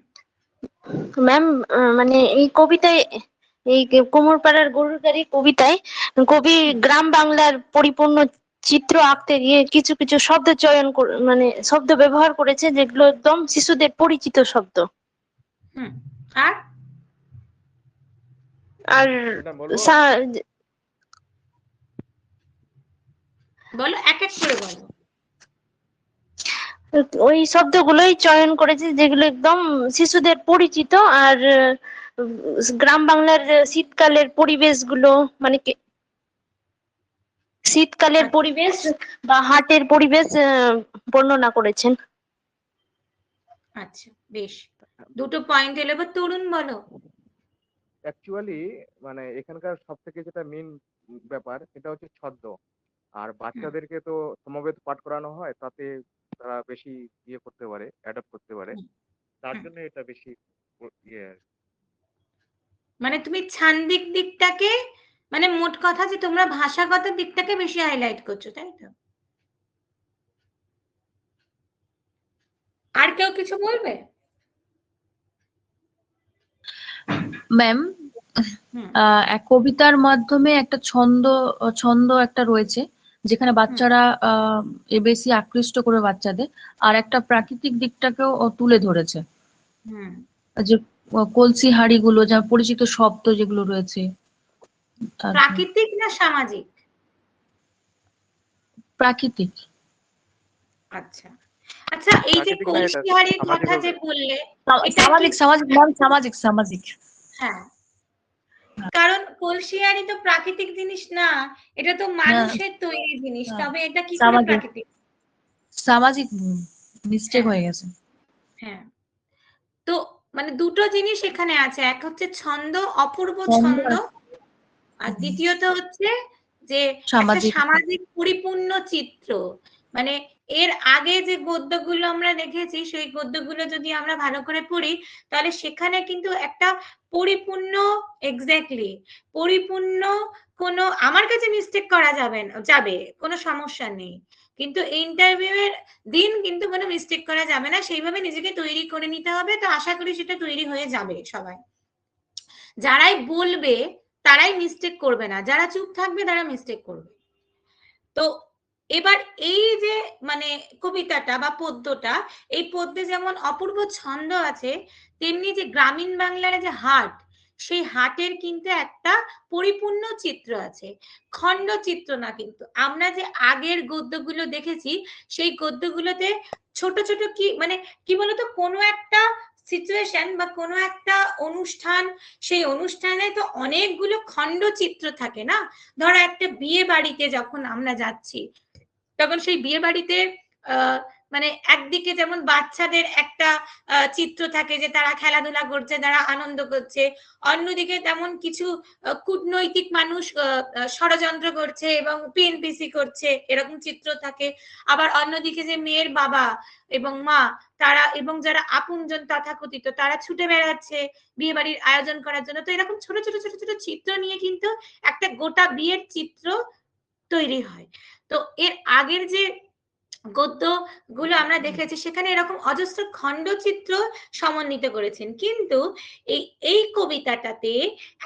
ম্যাম মানে এই কবিতায়, এই কুমোরপাড়ার গরুর গাড়ি কবিতায় কবি গ্রাম বাংলার পরিপূর্ণ চিত্র আঁকতে গিয়ে কিছু কিছু শব্দ চয়ন মানে শব্দ ব্যবহার করেছে যেগুলো একদম শিশুদের পরিচিত শব্দ। আর আর বলো, এক এক করে বলো। ওই শব্দগুলোই চয়ন করেছে যেগুলো একদম শিশুদের পরিচিত। আর গ্রাম বাংলার শীতকালের পরিবেশগুলো, মানে শীতকালের পরিবেশ বা হাটের পরিবেশ বর্ণনা করেছেন। আচ্ছা বেশ, দুটো পয়েন্ট এলো। এবার তরুণ বলো। অ্যাকচুয়ালি মানে এখানকার সব থেকে যেটা মেন ব্যাপার সেটা হচ্ছে ছদ্ম। আর বাচ্চাদেরকে তো সমবেত পাঠ করানো হয়, তাতে তারা বেশি ইয়ে করতে পারে, অ্যাডাপ্ট করতে পারে, তার জন্য এটা বেশি ইয়ে। মানে তুমি ছান্দিক দিকটাকে, মানে মোট কথা যে তোমরা ভাষাগত দিকটাকে বেশি হাইলাইট করছো, তাই তো? আর কেউ কিছু বলবে? ম্যাম এক কবিতার মাধ্যমে একটা ছন্দ একটা রয়েছে, যেখানে বাচ্চারা বেশি আকৃষ্ট করে বাচ্চাদের, আর একটা প্রাকৃতিক দিকটাকেও তুলে ধরেছে, যে কলসি হাড়ি গুলো যা পরিচিত শব্দ যেগুলো রয়েছে। প্রাকৃতিক না সামাজিক? প্রাকৃতিক। আচ্ছা আচ্ছা, এই যে কলসি হাড়ির কথা যে বললে, সামাজিক সামাজিক ম্যাম, সামাজিক সামাজিক। হ্যাঁ, কারণ কলসি হাড়ি তো প্রাকৃতিক জিনিস না, এটা তো মানুষের তৈরি জিনিস, তবে এটা কি করে প্রাকৃতিক? সামাজিক, মিস্টেক হয়ে গেছে। হ্যাঁ, তো মানে দুটো জিনিস এখানে আছে, এক হচ্ছে ছন্দ, অপূর্ব ছন্দ, আর দ্বিতীয়ত হচ্ছে যে একটা সামাজিক পরিপূর্ণ চিত্র, মানে এর আগে যে গদ্যগুলো আমরা দেখেছি সেই গদ্যগুলো যদি আমরা ভালো করে পড়ি তাহলে সেখানে কিন্তু একটা পরিপূর্ণ এক্স্যাক্টলি পরিপূর্ণ কোনো আমার কাছে মিস্টেক করা যাবে কোনো সমস্যা নেই, কিন্তু ইন্টারভিউ এর দিন কিন্তু কোনো মিস্টেক করা যাবে না, সেইভাবে নিজেকে তৈরি করে নিতে হবে। তো আশা করি সেটা তৈরি হয়ে যাবে সবাই। যারাই বলবে তারাই মিস্টেক করবে না, যারা চুপ থাকবে তারা মিস্টেক করবে। তো এবার এই যে মানে কবিতাটা বা পদ্যটা, এই পদ্যে যেমন অপূর্ব ছন্দ আছে তেমনি যে গ্রামীণ বাংলার যে হাট, সেই হাটের কিন্তু একটা পরিপূর্ণ চিত্র আছে, খণ্ড চিত্র না। কিন্তু আমরা যে আগের গদ্যগুলো দেখেছি সেই গদ্যগুলোতে ছোট ছোট কি মানে কি বলতো কোনো একটা সিচুয়েশন বা কোনো একটা অনুষ্ঠান, সেই অনুষ্ঠানে তো অনেকগুলো খণ্ড চিত্র থাকে না। ধরো একটা বিয়ে বাড়িতে যখন আমরা যাচ্ছি তখন সেই বিয়ে বাড়িতে মানে একদিকে যেমন বাচ্চাদের একটা চিত্র থাকে যে তারা খেলাধুলা করছে, তারা আনন্দ করছে, অন্যদিকে তেমন কিছু কূটনৈতিক মানুষ ষড়যন্ত্র করছে এবং পিএনপিসি করছে, এরকম চিত্র থাকে। আবার অন্যদিকে যে মেয়ের বাবা এবং মা তারা এবং যারা আপনজন তথাকথিত তারা ছুটে বেড়াচ্ছে বিয়ে বাড়ির আয়োজন করার জন্য। তো এরকম ছোট ছোট ছোট ছোট চিত্র নিয়ে কিন্তু একটা গোটা বিয়ের চিত্র তৈরি হয়। তো এর আগের যে গদ্য গুলো আমরা দেখেছি সেখানে এরকম অজস্র খণ্ডচিত্র সমন্বিত করেছেন, কিন্তু এই কবিতাটাতে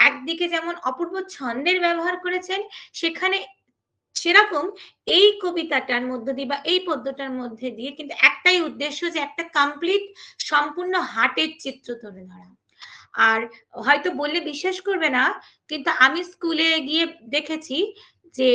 একদিকে যেমন অপূর্ব ছন্দের ব্যবহার করেছেন, সেখানে সেরকম এই কবিতাটার মধ্য দিয়ে বা এই পদ্যটার মধ্যে দিয়ে কিন্তু একটাই উদ্দেশ্য যে একটা কমপ্লিট সম্পূর্ণ হাটের চিত্র তুলে ধরা। আর হয়তো বললে বিশ্বাস করবে না, কিন্তু আমি স্কুলে গিয়ে দেখেছি যে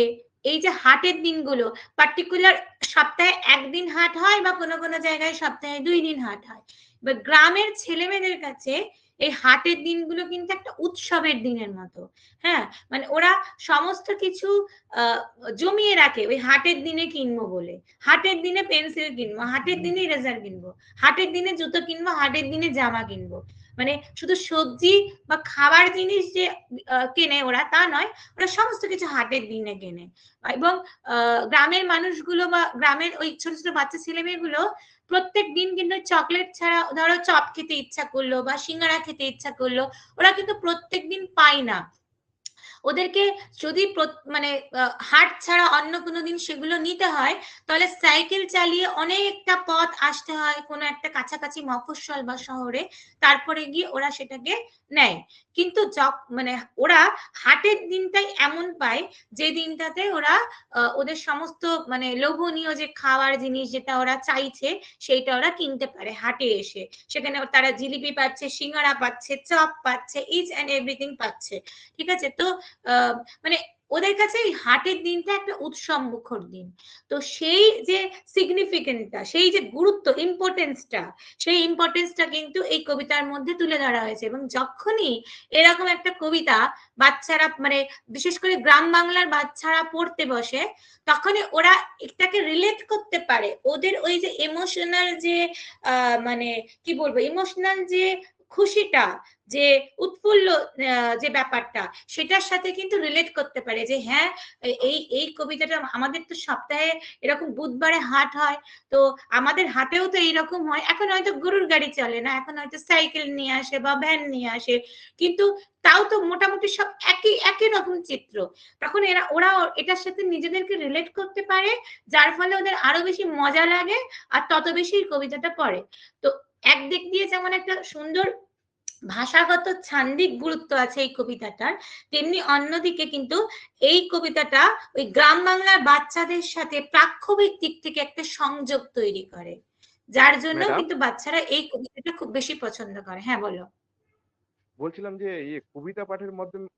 এই যে হাটের দিনগুলো পার্টিকুলার সপ্তাহে একদিন হাট হয় বা কোনো কোনো জায়গায় সপ্তাহে 2 দিন হাট হয়। এবার গ্রামের ছেলে মেয়েদের কাছে এই হাটের দিনগুলো কিন্তু একটা উৎসবের দিনের মতো। হ্যাঁ, মানে ওরা সমস্ত কিছু জমিয়ে রাখে ওই হাটের দিনে কিনবো বলে। হাটের দিনে পেন্সিল কিনবো, হাটের দিনে ইরেজার কিনবো, হাটের দিনে জুতো কিনবো, হাটের দিনে জামা কিনবো। মানে শুধু সবজি বা খাবার জিনিস যে কেনে ওরা তা নয়, ওরা সমস্ত কিছু হাটের দিনে কেনে। এবং গ্রামের মানুষগুলো বা গ্রামের ওই ছোট ছোট বাচ্চা ছেলে মেয়েগুলো প্রত্যেক দিন কিন্তু চকলেট ছাড়া, ধরো চপ খেতে ইচ্ছা করলো বা সিঙ্গারা খেতে ইচ্ছা করলো, ওরা কিন্তু প্রত্যেক দিন পায় না। ওদেরকে যদি মানে হাট ছাড়া অন্য কোনো দিন সেগুলো নিতে হয় তাহলে সাইকেল চালিয়ে অনেকটা পথ আসতে হয় কোনো একটা কাছাকাছি মফস্বল বা শহরে, তারপরে গিয়ে ওরা সেটাকে নেয়। কিন্তু মানে ওরা হাটের দিনটাই এমন পায় যে দিনটাতে ওরা ওদের সমস্ত মানে লোভনীয় যে খাওয়ার জিনিস যেটা ওরা চাইছে সেইটা ওরা কিনতে পারে হাটে এসে। সেখানে তারা জিলিপি পাচ্ছে, সিঙ্গারা পাচ্ছে, চপ পাচ্ছে, ইচ অ্যান্ড এভরিথিং পাচ্ছে। ঠিক আছে, তো মানে ওদের কাছে এই হাটের দিনটা একটা উৎসব মুখর দিন। তো সেই যে সিগনিফিকেন্টটা, সেই যে গুরুত্ব, ইম্পর্টেন্সটা, সেই ইম্পর্টেন্সটা কিন্তু এই কবিতার মধ্যে তুলে ধরা হয়েছে। এবং যখনই এরকম একটা কবিতা বাচ্চারা মানে বিশেষ করে গ্রাম বাংলার বাচ্চারা পড়তে বসে তখনই ওরা এটাকে রিলেট করতে পারে, ওদের ওই যে ইমোশনাল যে মানে কি বলবো ইমোশনাল যে খুশিটা, যে উৎফুল্ল যে ব্যাপারটা, সেটার সাথে কিন্তু রিলেট করতে পারে যে হ্যাঁ এই কবিতাটা আমাদের তো সপ্তাহে এরকম বুধবারে হাট হয়, তো আমাদের হাটেও তো এইরকম হয়। এখন হয়তো গরুর গাড়ি চলে না, এখন হয়তো সাইকেল নিয়ে আসে বা ভ্যান নিয়ে আসে, কিন্তু তাও তো মোটামুটি সব একই রকম চিত্র। তখন ওরা এটার সাথে নিজেদেরকে রিলেট করতে পারে, যার ফলে ওদের আরো বেশি মজা লাগে আর তত বেশি কবিতাটা পড়ে। তো একদিক দিয়ে যেমন একটা সুন্দর ভাষাগত ছান্দিক গুরুত্ব আছে এই কবিতাটার, তেমনি অন্যদিকে কিন্তু এই কবিতাটা ওই গ্রাম বাংলার বাচ্চাদের সাথে প্রাক্ষবিক দিক থেকে একটা সংযোগ তৈরি করে, যার জন্য কিন্তু বাচ্চারা এই কবিতাটা খুব বেশি পছন্দ করে। হ্যাঁ বলো। বলছিলাম যে কবিতা পাঠের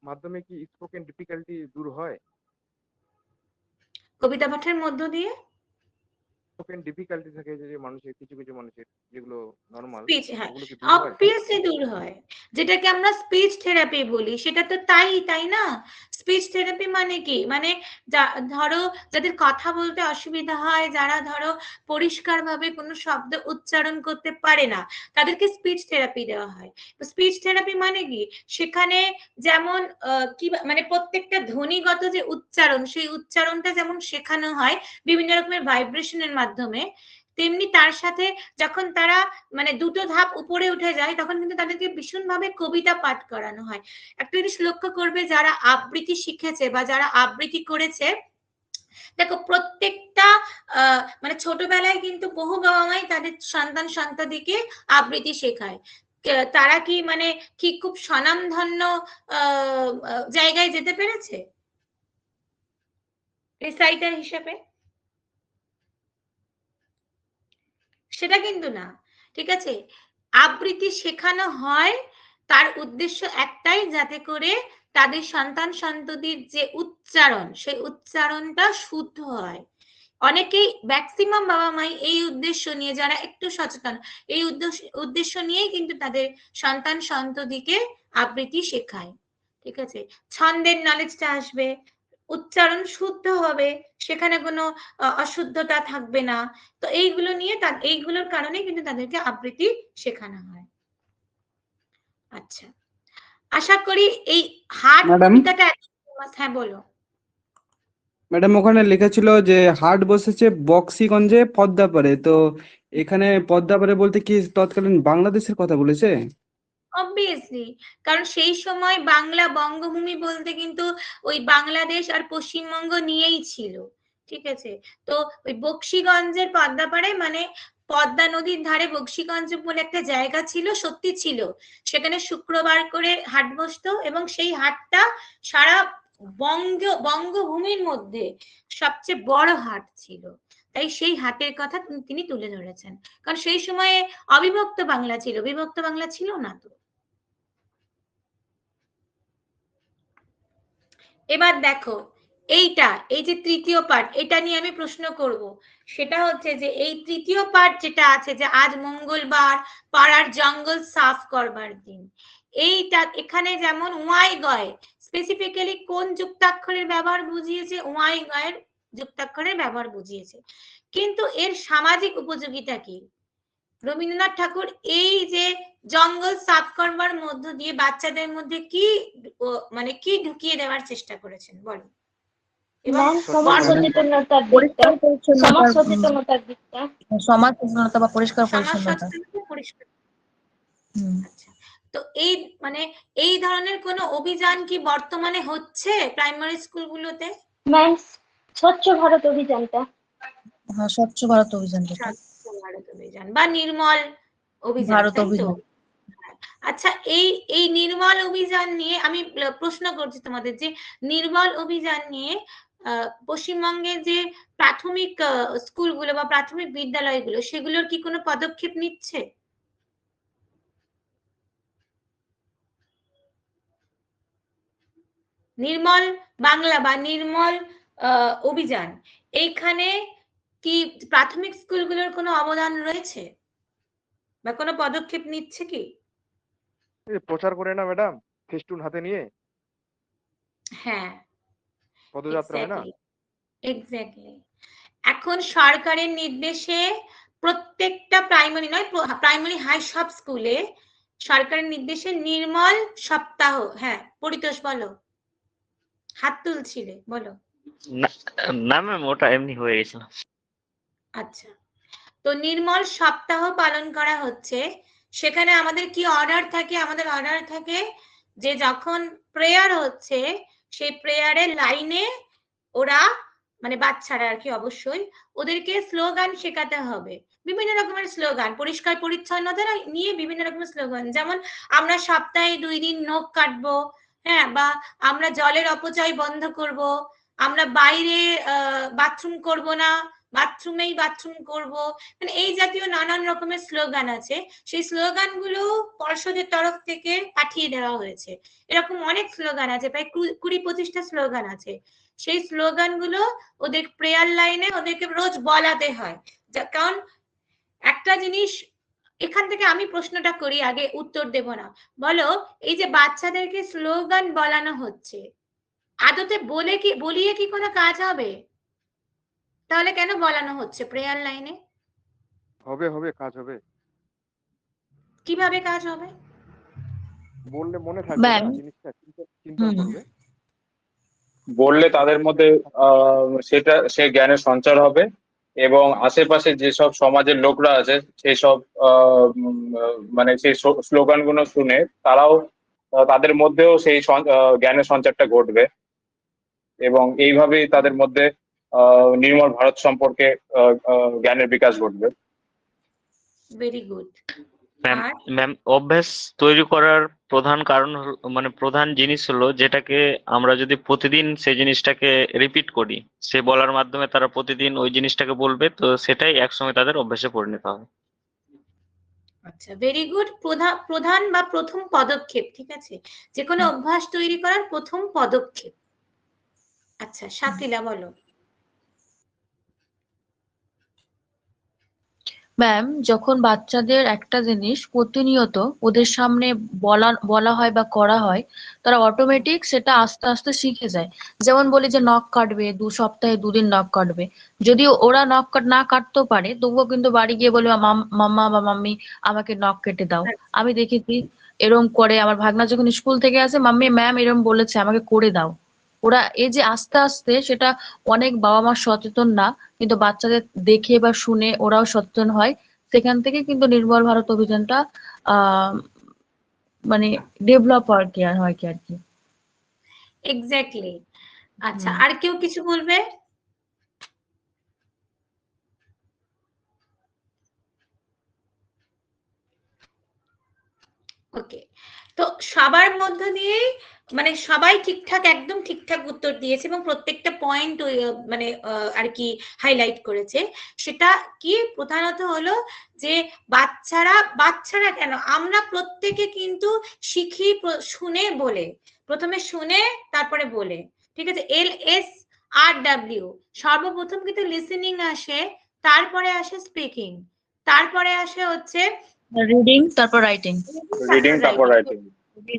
মাধ্যমে কি স্পোকেন ডিফিকাল্টি দূর হয়? কবিতা পাঠের মধ্য দিয়ে স্পোকেন ডিফিকাল্টি থাকে যে মানুষের কিছু মানুষের যেগুলো নরমাল, স্পিচ, হ্যাঁ ওগুলো কি দূর হয়? অবভিয়াসলি দূর হয়, যেটাকে আমরা স্পিচ থেরাপি বলি, সেটা তো তাই না। স্পিচ থেরাপি মানে কি, মানে ধরো যাদের কথা বলতে অসুবিধা হয়, যারা ধরো পরিষ্কারভাবে কোনো শব্দ উচ্চারণ করতে পারে না, তাদেরকে স্পিচ থেরাপি দেওয়া হয়। তো স্পিচ থেরাপি মানে কি, সেখানে যেমন কি মানে প্রত্যেকটা ধ্বনিগত যে উচ্চারণ, সেই উচ্চারণটা যেমন শেখানো হয় বিভিন্ন রকমের ভাইব্রেশনের মাধ্যমে, তেমনি তার সাথে যখন তারা মানে দুটো ধাপ উপরে উঠে যায় তখন কিন্তু তাদেরকে ভীষণভাবে কবিতা পাঠ করানো হয়। একটা জিনিস লক্ষ্য করবে, যারা আবৃত্তি শিখেছে বা যারা আবৃত্তি করেছে, দেখো প্রত্যেকটা মানে ছোটবেলায় কিন্তু বহু বাবা মাই তাদের সন্তান সন্ততিকে আবৃত্তি শেখায়। তারা কি মানে কি খুব স্বনামধন্য জায়গায় যেতে পেরেছে রিসাইটার হিসেবে? সেটা কিন্তু না, ঠিক আছে। আবৃত্তি শেখানো হয়, তার উদ্দেশ্য একটাই, যাতে করে তাদের সন্তান সন্ততির যে উচ্চারণ, সেই উচ্চারণটা শুদ্ধ হয়। অনেকেই ম্যাক্সিমাম বাবা মাই এই উদ্দেশ্য নিয়ে, যারা একটু সচেতন, এই উদ্দেশ্য নিয়েই কিন্তু তাদের সন্তান সন্ততিকে আবৃত্তি শেখায়, ঠিক আছে। ছন্দের নলেজটা আসবে, উচ্চারণ শুদ্ধ হবে, সেখানে কোনো অশুদ্ধতা থাকবে না। তো এইগুলো নিয়ে এইগুলোর কারণে কিন্তু তাদেরকে আবৃত্তি শেখানো হয়। আচ্ছা, আশা করি এই হাট ম্যাডাম কবিতাটা হ্যাঁ বলো। ম্যাডাম ওখানে লেখা ছিল যে হাট বসেছে বক্সিগঞ্জে পদ্মাপাড়ে, তো এখানে পদ্মাপাড়ে বলতে কি তৎকালীন বাংলাদেশের কথা বলেছে? অবভিয়াসলি, কারণ সেই সময় বাংলা বঙ্গভূমি বলতে কিন্তু ওই বাংলাদেশ আর পশ্চিমবঙ্গ নিয়েই ছিল, ঠিক আছে। তো ওই বক্সিগঞ্জের পদ্মাপাড়ে মানে পদ্মা নদীর ধারে বক্সিগঞ্জ বলে একটা জায়গা ছিল, সত্যি ছিল। সেখানে শুক্রবার করে হাট বসতো এবং সেই হাটটা সারা বঙ্গভূমির মধ্যে সবচেয়ে বড় হাট ছিল। তাই সেই হাটের কথা তিনি তুলে ধরেছেন, কারণ সেই সময়ে অবিভক্ত বাংলা ছিল, বিভক্ত বাংলা ছিল না। তো এবার দেখো এইটা, এই যে তৃতীয় পার্ট, এটা নিয়ে আমি প্রশ্ন করব। সেটা হচ্ছে যে এই তৃতীয় পার্ট যেটা আছে, যে আজ মঙ্গলবার, পাড়ার জঙ্গল সাফ করবার দিন, এইটা এখানে যেমন ওয়াই গয় স্পেসিফিক্যালি কোন যুক্তাক্ষরের ব্যবহার বুঝিয়েছে, ওয়াই গয়ের যুক্তাক্ষরের ব্যবহার বুঝিয়েছে, কিন্তু এর সামাজিক উপযোগিতা কি? রবীন্দ্রনাথ ঠাকুর এই যে জঙ্গল সাফ করবার মধ্য দিয়ে বাচ্চাদের মধ্যে কি মানে কি ঢুকিয়ে দেওয়ার চেষ্টা করেছেন বলো? এবং সমাজ সচেতনতার দিকটা, সমাজ সচেতনতার দিকটা, সমাজ সচেতনতা বা পরিষ্কার সমাজ পরিচ্ছন্নতা। সচেতনতা, পরিষ্কার। আচ্ছা, তো এই মানে এই ধরনের কোন অভিযান কি বর্তমানে হচ্ছে প্রাইমারি স্কুলগুলোতে? ম্যাম স্বচ্ছ ভারত অভিযানটা, হ্যাঁ, স্বচ্ছ ভারত অভিযান, স্বচ্ছ ভারত অভিযান বা নির্মল অভিযান, ভারত তাই তো? অভিযান। আচ্ছা, এই নির্মল অভিযান নিয়ে আমি প্রশ্ন করছি তোমাদের, যে নির্মল অভিযান নিয়ে পশ্চিমবঙ্গের যে প্রাথমিক স্কুলগুলো বা প্রাথমিক বিদ্যালয়গুলো, সেগুলোর কি কোনো পদক্ষেপ নিচ্ছে? নির্মল বাংলা বা নির্মল অভিযান, এইখানে কি প্রাথমিক স্কুলগুলোর কোনো অবদান রয়েছে বা কোনো পদক্ষেপ নিচ্ছে কি? প্রচার করে না ম্যাডাম, ফেস্টুন হাতে নিয়ে হ্যাঁ, পদযাত্রা হয় না? এক্স্যাক্টলি। এখন সরকারের নির্দেশে প্রত্যেকটা প্রাইমারি নয়, প্রাইমারি হাই সব স্কুলে সরকারের নির্দেশে নির্মল সপ্তাহ, হ্যাঁ পরিতোষ বলো, হাত তুলছিলে বলো। না ম্যাম, ওটা এমনি হয়ে গেছিল। আচ্ছা, তো নির্মল সপ্তাহ পালন করা হচ্ছে। সেখানে আমাদের কি অর্ডার থাকে? আমাদের অর্ডার থাকে যে যখন প্রেয়ার হচ্ছে, সেই প্রেয়ারের লাইনে ওরা মানে বাচ্চারা আর কি, অবশ্যই ওদেরকে স্লোগান শেখাতে হবে, বিভিন্ন রকমের স্লোগান, পরিষ্কার পরিচ্ছন্নতা নিয়ে বিভিন্ন রকমের স্লোগান, যেমন আমরা সপ্তাহে 2 দিন নখ কাটবো, হ্যাঁ, বা আমরা জলের অপচয় বন্ধ করব, আমরা বাইরে বাথরুম করব না, বাথরুমেই বাথরুম করব, মানে এই জাতীয় নানান রকমের স্লোগান আছে। সেই স্লোগানগুলো পর্ষদের তরফ থেকে পাঠিয়ে দেওয়া হয়েছে। এরকম অনেক স্লোগান আছে, প্রায় 20-25টা স্লোগান আছে। সেই স্লোগানগুলো ওদের প্রেয়ার লাইনে ওদেরকে রোজ বলাতে হয়। কারণ একটা জিনিস এখান থেকে আমি প্রশ্নটা করি, আগে উত্তর দেব না, বলো এই যে বাচ্চাদেরকে স্লোগান বলানো হচ্ছে, আদতে বলিয়ে কি কোনো কাজ হবে? তাহলে কেন বলানো হচ্ছে প্রেয়ার লাইনে? হবে কাজ হবে, কিভাবে কাজ হবে? বললে মনে থাকবে ম্যাম না জিনিসটা, চিন্তা হুম করবে। বললে তাদের মধ্যে সে জ্ঞানের সঞ্চার হবে, এবং আশেপাশে যেসব সমাজের লোকরা আছে সেই সব মানে সেই স্লোগান গুলো শুনে তারাও তাদের মধ্যেও সেই জ্ঞানের সঞ্চারটা ঘটবে, এবং এইভাবেই তাদের মধ্যে নির্মল ভারত সম্পর্কে জ্ঞানের বিকাশ ঘটবে। Very good. ম্যাম আর ম্যাম অভ্যাস তৈরি করার প্রধান কারণ মানে প্রধান জিনিস হলো যেটাকে আমরা যদি প্রতিদিন সেই জিনিসটাকে রিপিট করি, সে বলার মাধ্যমে তারা প্রতিদিন ওই জিনিসটাকে বলবে, তো সেটাই একসময় তাদের অভ্যাসে পরিণত হবে। আচ্ছা, ভেরি গুড। প্রধান বা প্রথম পদক্ষেপ, ঠিক আছে, যে কোনো অভ্যাস তৈরি করার প্রথম পদক্ষেপ। আচ্ছা, শাকিলা বলো। ম্যাম, যখন বাচ্চাদের একটা জিনিস প্রতিনিয়ত ওদের সামনে বলা হয় বা করা হয়, তারা অটোমেটিক সেটা আস্তে আস্তে শিখে যায়। যেমন বলি যে নখ কাটবে, 2 সপ্তাহে 2 দিন নখ কাটবে। যদিও ওরা নখ না কাটতেও পারে, তবুও কিন্তু বাড়ি গিয়ে বলবে মাম্মা বা মাম্মি আমাকে নখ কেটে দাও। আমি দেখেছি এরম করে, আমার ভাগনা যখন স্কুল থেকে আসে, মাম্মি ম্যাম এরম বলেছে আমাকে করে দাও। ওরা এই যে আস্তে আস্তে, সেটা অনেক বাবা মা সচেতন না, কিন্তু বাচ্চাদের দেখে বা শুনে ওরাও সচেতন হয়। সেখান থেকে কিন্তু নির্মল ভারত অভিযানটা আহ মানে ডেভেলপ হয় আর কি। এক্স্যাক্টলি। আচ্ছা, আর কেউ কিছু বলবে? ওকে, তো সবার মধ্য দিয়ে মানে সবাই ঠিকঠাক, একদম ঠিকঠাক উত্তর দিয়েছে এবং প্রত্যেকটা পয়েন্ট মানে আর কি হাইলাইট করেছে। সেটা কি প্রধানত হলো যে বাচ্চারা কেন, আমরা প্রত্যেকে কিন্তু শিখি শুনে বলে, প্রথমে শুনে তারপরে বলে, ঠিক আছে। LSRW, সর্বপ্রথম কিন্তু লিসেনিং আসে, তারপরে আসে স্পিকিং, তারপরে আসে হচ্ছে রিডিং, তারপর রাইটিং। রিডিং তারপর রাইটিং।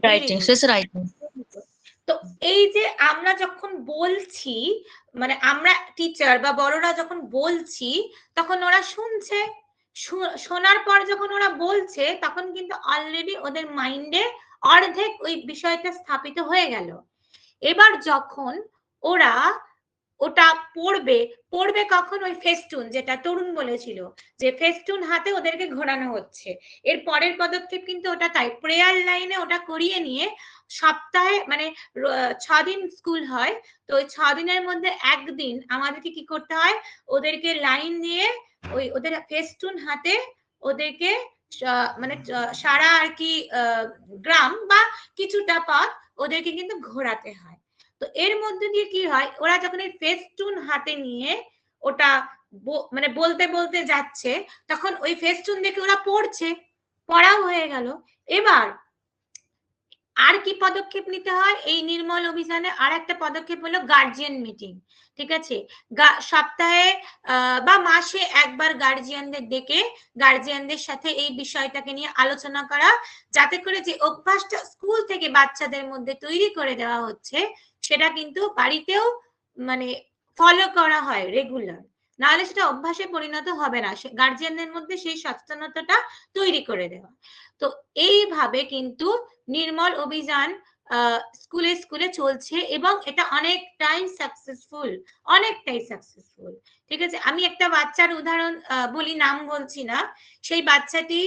রাইটিং শেষে রাইটিং। তো এই যে আমরা যখন বলছি, মানে আমরা টিচার বা বড়রা যখন বলছি, তখন ওরা শুনছে, শোনার পর যখন ওরা বলছে, তখন কিন্তু অলরেডি ওদের মাইন্ডে অর্ধেক ওই বিষয়টা স্থাপিত হয়ে গেল। এবার যখন ওরা ওটা পড়বে কখন, ওই ফেস্টুন, যেটা তরুণ বলেছিল যে ফেস্টুন হাতে ওদেরকে ঘোরানো হচ্ছে। এর পরের পদক্ষেপ কিন্তু ওটা তাই, প্রেয়ার লাইনে ওটা করিয়ে নিয়ে সপ্তাহে মানে 6 দিন স্কুল হয়, তো ওই 6 দিনের মধ্যে একদিন আমাদেরকে কি করতে হয়, ওদেরকে লাইন দিয়ে ওই ওদের ফেস্টুন হাতে ওদেরকে মানে সারা আর কি গ্রাম বা কিছুটা পথ ওদেরকে কিন্তু ঘোরাতে হয়। তো এর মধ্যে দিয়ে কি হয়, ওরা যখন এই ফেস্টুন হাতে নিয়ে ওটা মানে বলতে বলতে যাচ্ছে, তখন ওই ফেস্টুন দেখে ওরা পড়ছে, পড়াও হয়ে গেল। এবার আর কি পদক্ষেপ নিতে হয় এই নির্মল অভিযানে? আর একটা পদক্ষেপ হলো গার্জিয়ান মিটিং, ঠিক আছে। সপ্তাহে বা মাসে একবার গার্জিয়ানদের ডেকে গার্জিয়ানদের সাথে এই বিষয়টাকে নিয়ে আলোচনা করা, যাতে করে যে অভ্যাসটা স্কুল থেকে বাচ্চাদের মধ্যে তৈরি করে দেওয়া হচ্ছে, সেটা কিন্তু বাড়িতেও মানে ফলো করা হয় রেগুলার, নাহলে সেটা অভ্যাসে পরিণত হবে না। গার্জিয়ানদের মধ্যে সেই সচেতনতাটা তৈরি করে দেওয়া। তো এইভাবে কিন্তু নির্মল অভিযান স্কুলে স্কুলে চলছে এবং এটা অনেকটাই সাকসেসফুল, ঠিক আছে। আমি একটা বাচ্চার উদাহরণ বলি, নাম বলছি না। সেই বাচ্চাটি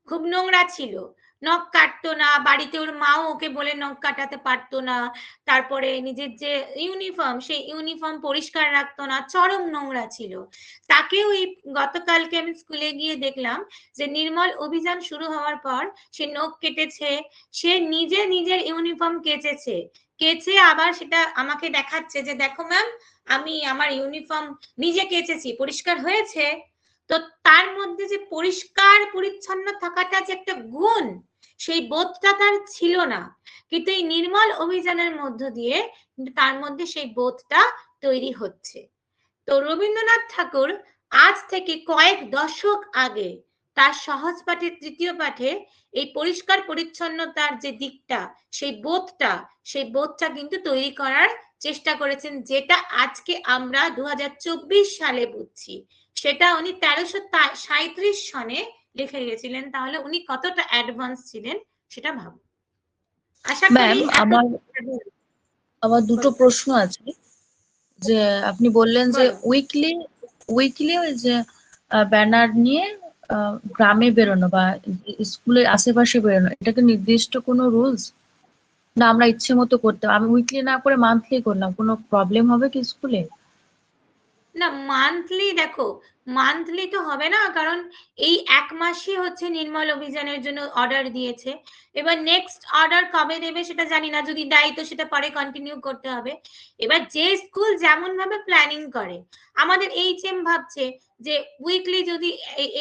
খুব নোংরা ছিল, নখ কাটতো না, বাড়িতে ওর মাও ওকে বলে নখ কাটাতে পারতো না, তারপরে নিজের যে ইউনিফর্ম, সেই ইউনিফর্ম পরিষ্কার রাখতো না, চরম নোংরা ছিল। তাকেও এই গতকালকে আমি স্কুলে গিয়ে দেখলাম যে নির্মল অভিযান শুরু হওয়ার পর সে নখ কেটেছে, সে নিজের ইউনিফর্ম কেচে আবার সেটা আমাকে দেখাচ্ছে যে দেখো ম্যাম, আমি আমার ইউনিফর্ম নিজে কেচেছি, পরিষ্কার হয়েছে। তো তার মধ্যে যে পরিষ্কার পরিচ্ছন্ন থাকাটা যে একটা গুণ, সেই বোধটা তার ছিল না, কিন্তু এই নির্মল অভিযানের মধ্য দিয়ে তার মধ্যে সেই বোধটা তৈরি হচ্ছে। তো রবীন্দ্রনাথ ঠাকুর আজ থেকে কয়েক দশক আগে তার সহজ পাঠের তৃতীয় পাঠে এই পরিষ্কার পরিচ্ছন্নতার যে দিকটা, সেই বোধটা কিন্তু তৈরি করার চেষ্টা করেছেন, যেটা আজকে আমরা 2024 সালে বুঝছি। সেটা উনি 1337 সনে লিখে গেছিলেন। তাহলে উনি কতটা অ্যাডভান্স ছিলেন সেটা ভাবুন। আশা করি ম্যাম, আমার দুটো প্রশ্ন আছে। যে আপনি বললেন যে উইকলি ওই যে ব্যানার নিয়ে গ্রামে বেরোনো বা স্কুলের আশেপাশে বেরোনো, এটা কি নির্দিষ্ট কোনো রুলস, না আমরা ইচ্ছে মতো করতে? আমি উইকলি না করে মান্থলি করলাম, কোনো প্রবলেম হবে কি স্কুলে? না, মান্থলি দেখো, মান্থলি তো হবে না, কারণ এই 1 মাসই হচ্ছে নির্মল অভিযানের জন্য অর্ডার দিয়েছে। এবার নেক্সট অর্ডার কবে দেবে সেটা জানি না, যদি দেয় তো সেটা পরে কন্টিনিউ করতে হবে। এবার যে স্কুল যেমন ভাবে প্ল্যানিং করে, আমাদের এইচএম ভাবছে যে উইকলি যদি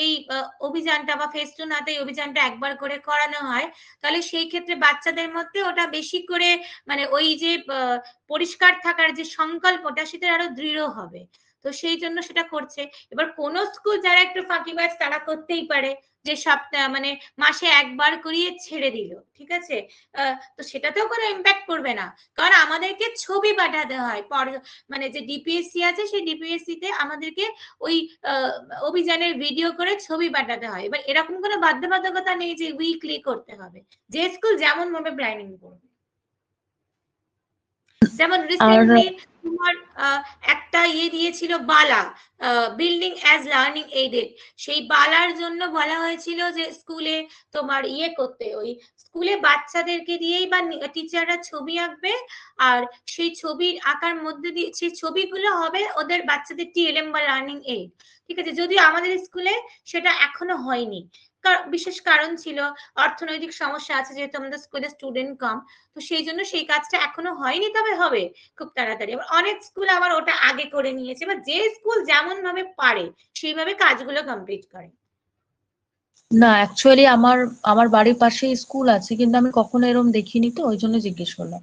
এই অভিযানটা বা ফেস্টুন হাতে এই অভিযানটা একবার করে করানো হয়, তাহলে সেই ক্ষেত্রে বাচ্চাদের মধ্যে ওটা বেশি করে মানে ওই যে পরিষ্কার থাকার যে সংকল্পটা সেটা আরো দৃঢ় হবে। তো সেই জন্য সেটা করছে। এবার কোন স্কুল যারা একটু ফাঁকিবাজ তারা করতেই পারে যে সপ্তাহ মানে মাসে একবার করিয়ে ছেড়ে দিল, ঠিক আছে, তো সেটাতেও কোনো ইম্প্যাক্ট করবে না, কারণ আমাদেরকে ছবি পাঠাতে হয়। মানে যে ডিপিএসসি আছে সেই ডিপিএসসি তে আমাদেরকে ওই অভিযানের ভিডিও করে ছবি পাঠাতে হয়। এবার এরকম কোনো বাধ্যবাধকতা নেই যে উইকলি করতে হবে, যে স্কুল যেমন ভাবে প্ল্যানিং করবে। যেমন রিসেন্টলি তোমার একটা দিয়েছিল বালা, বিল্ডিং অ্যাজ লার্নিং এইডেড। সেই বালার জন্য বলা হয়েছিল যে স্কুলে তোমার করতে, ওই স্কুলে বাচ্চাদেরকে দিয়েই বা টিচাররা ছবি আঁকবে, আর সেই ছবির আঁকার মধ্যে দিয়ে সেই ছবিগুলো হবে ওদের বাচ্চাদের টিএলএম বা লার্নিং এইড। ঠিক আছে, যদিও আমাদের স্কুলে সেটা এখনো হয়নি, বিশেষ কারণ ছিল অর্থনৈতিক সমস্যা আছে, যেহেতু আমাদের স্কুলে স্টুডেন্ট কম, তো সেই জন্য সেই কাজটা এখনো হয়নি, তবে হবে খুব তাড়াতাড়ি। আবার অনেক স্কুল আবার ওটা আগে করে নিয়েছে, বা যে স্কুল যেমন ভাবে পারে সেইভাবে কাজগুলো কমপ্লিট করে। না, অ্যাকচুয়ালি আমার বাড়ির পাশে স্কুল আছে, কিন্তু আমি কখনো এরকম দেখিনি, তো ওই জন্য জিজ্ঞেস করলাম।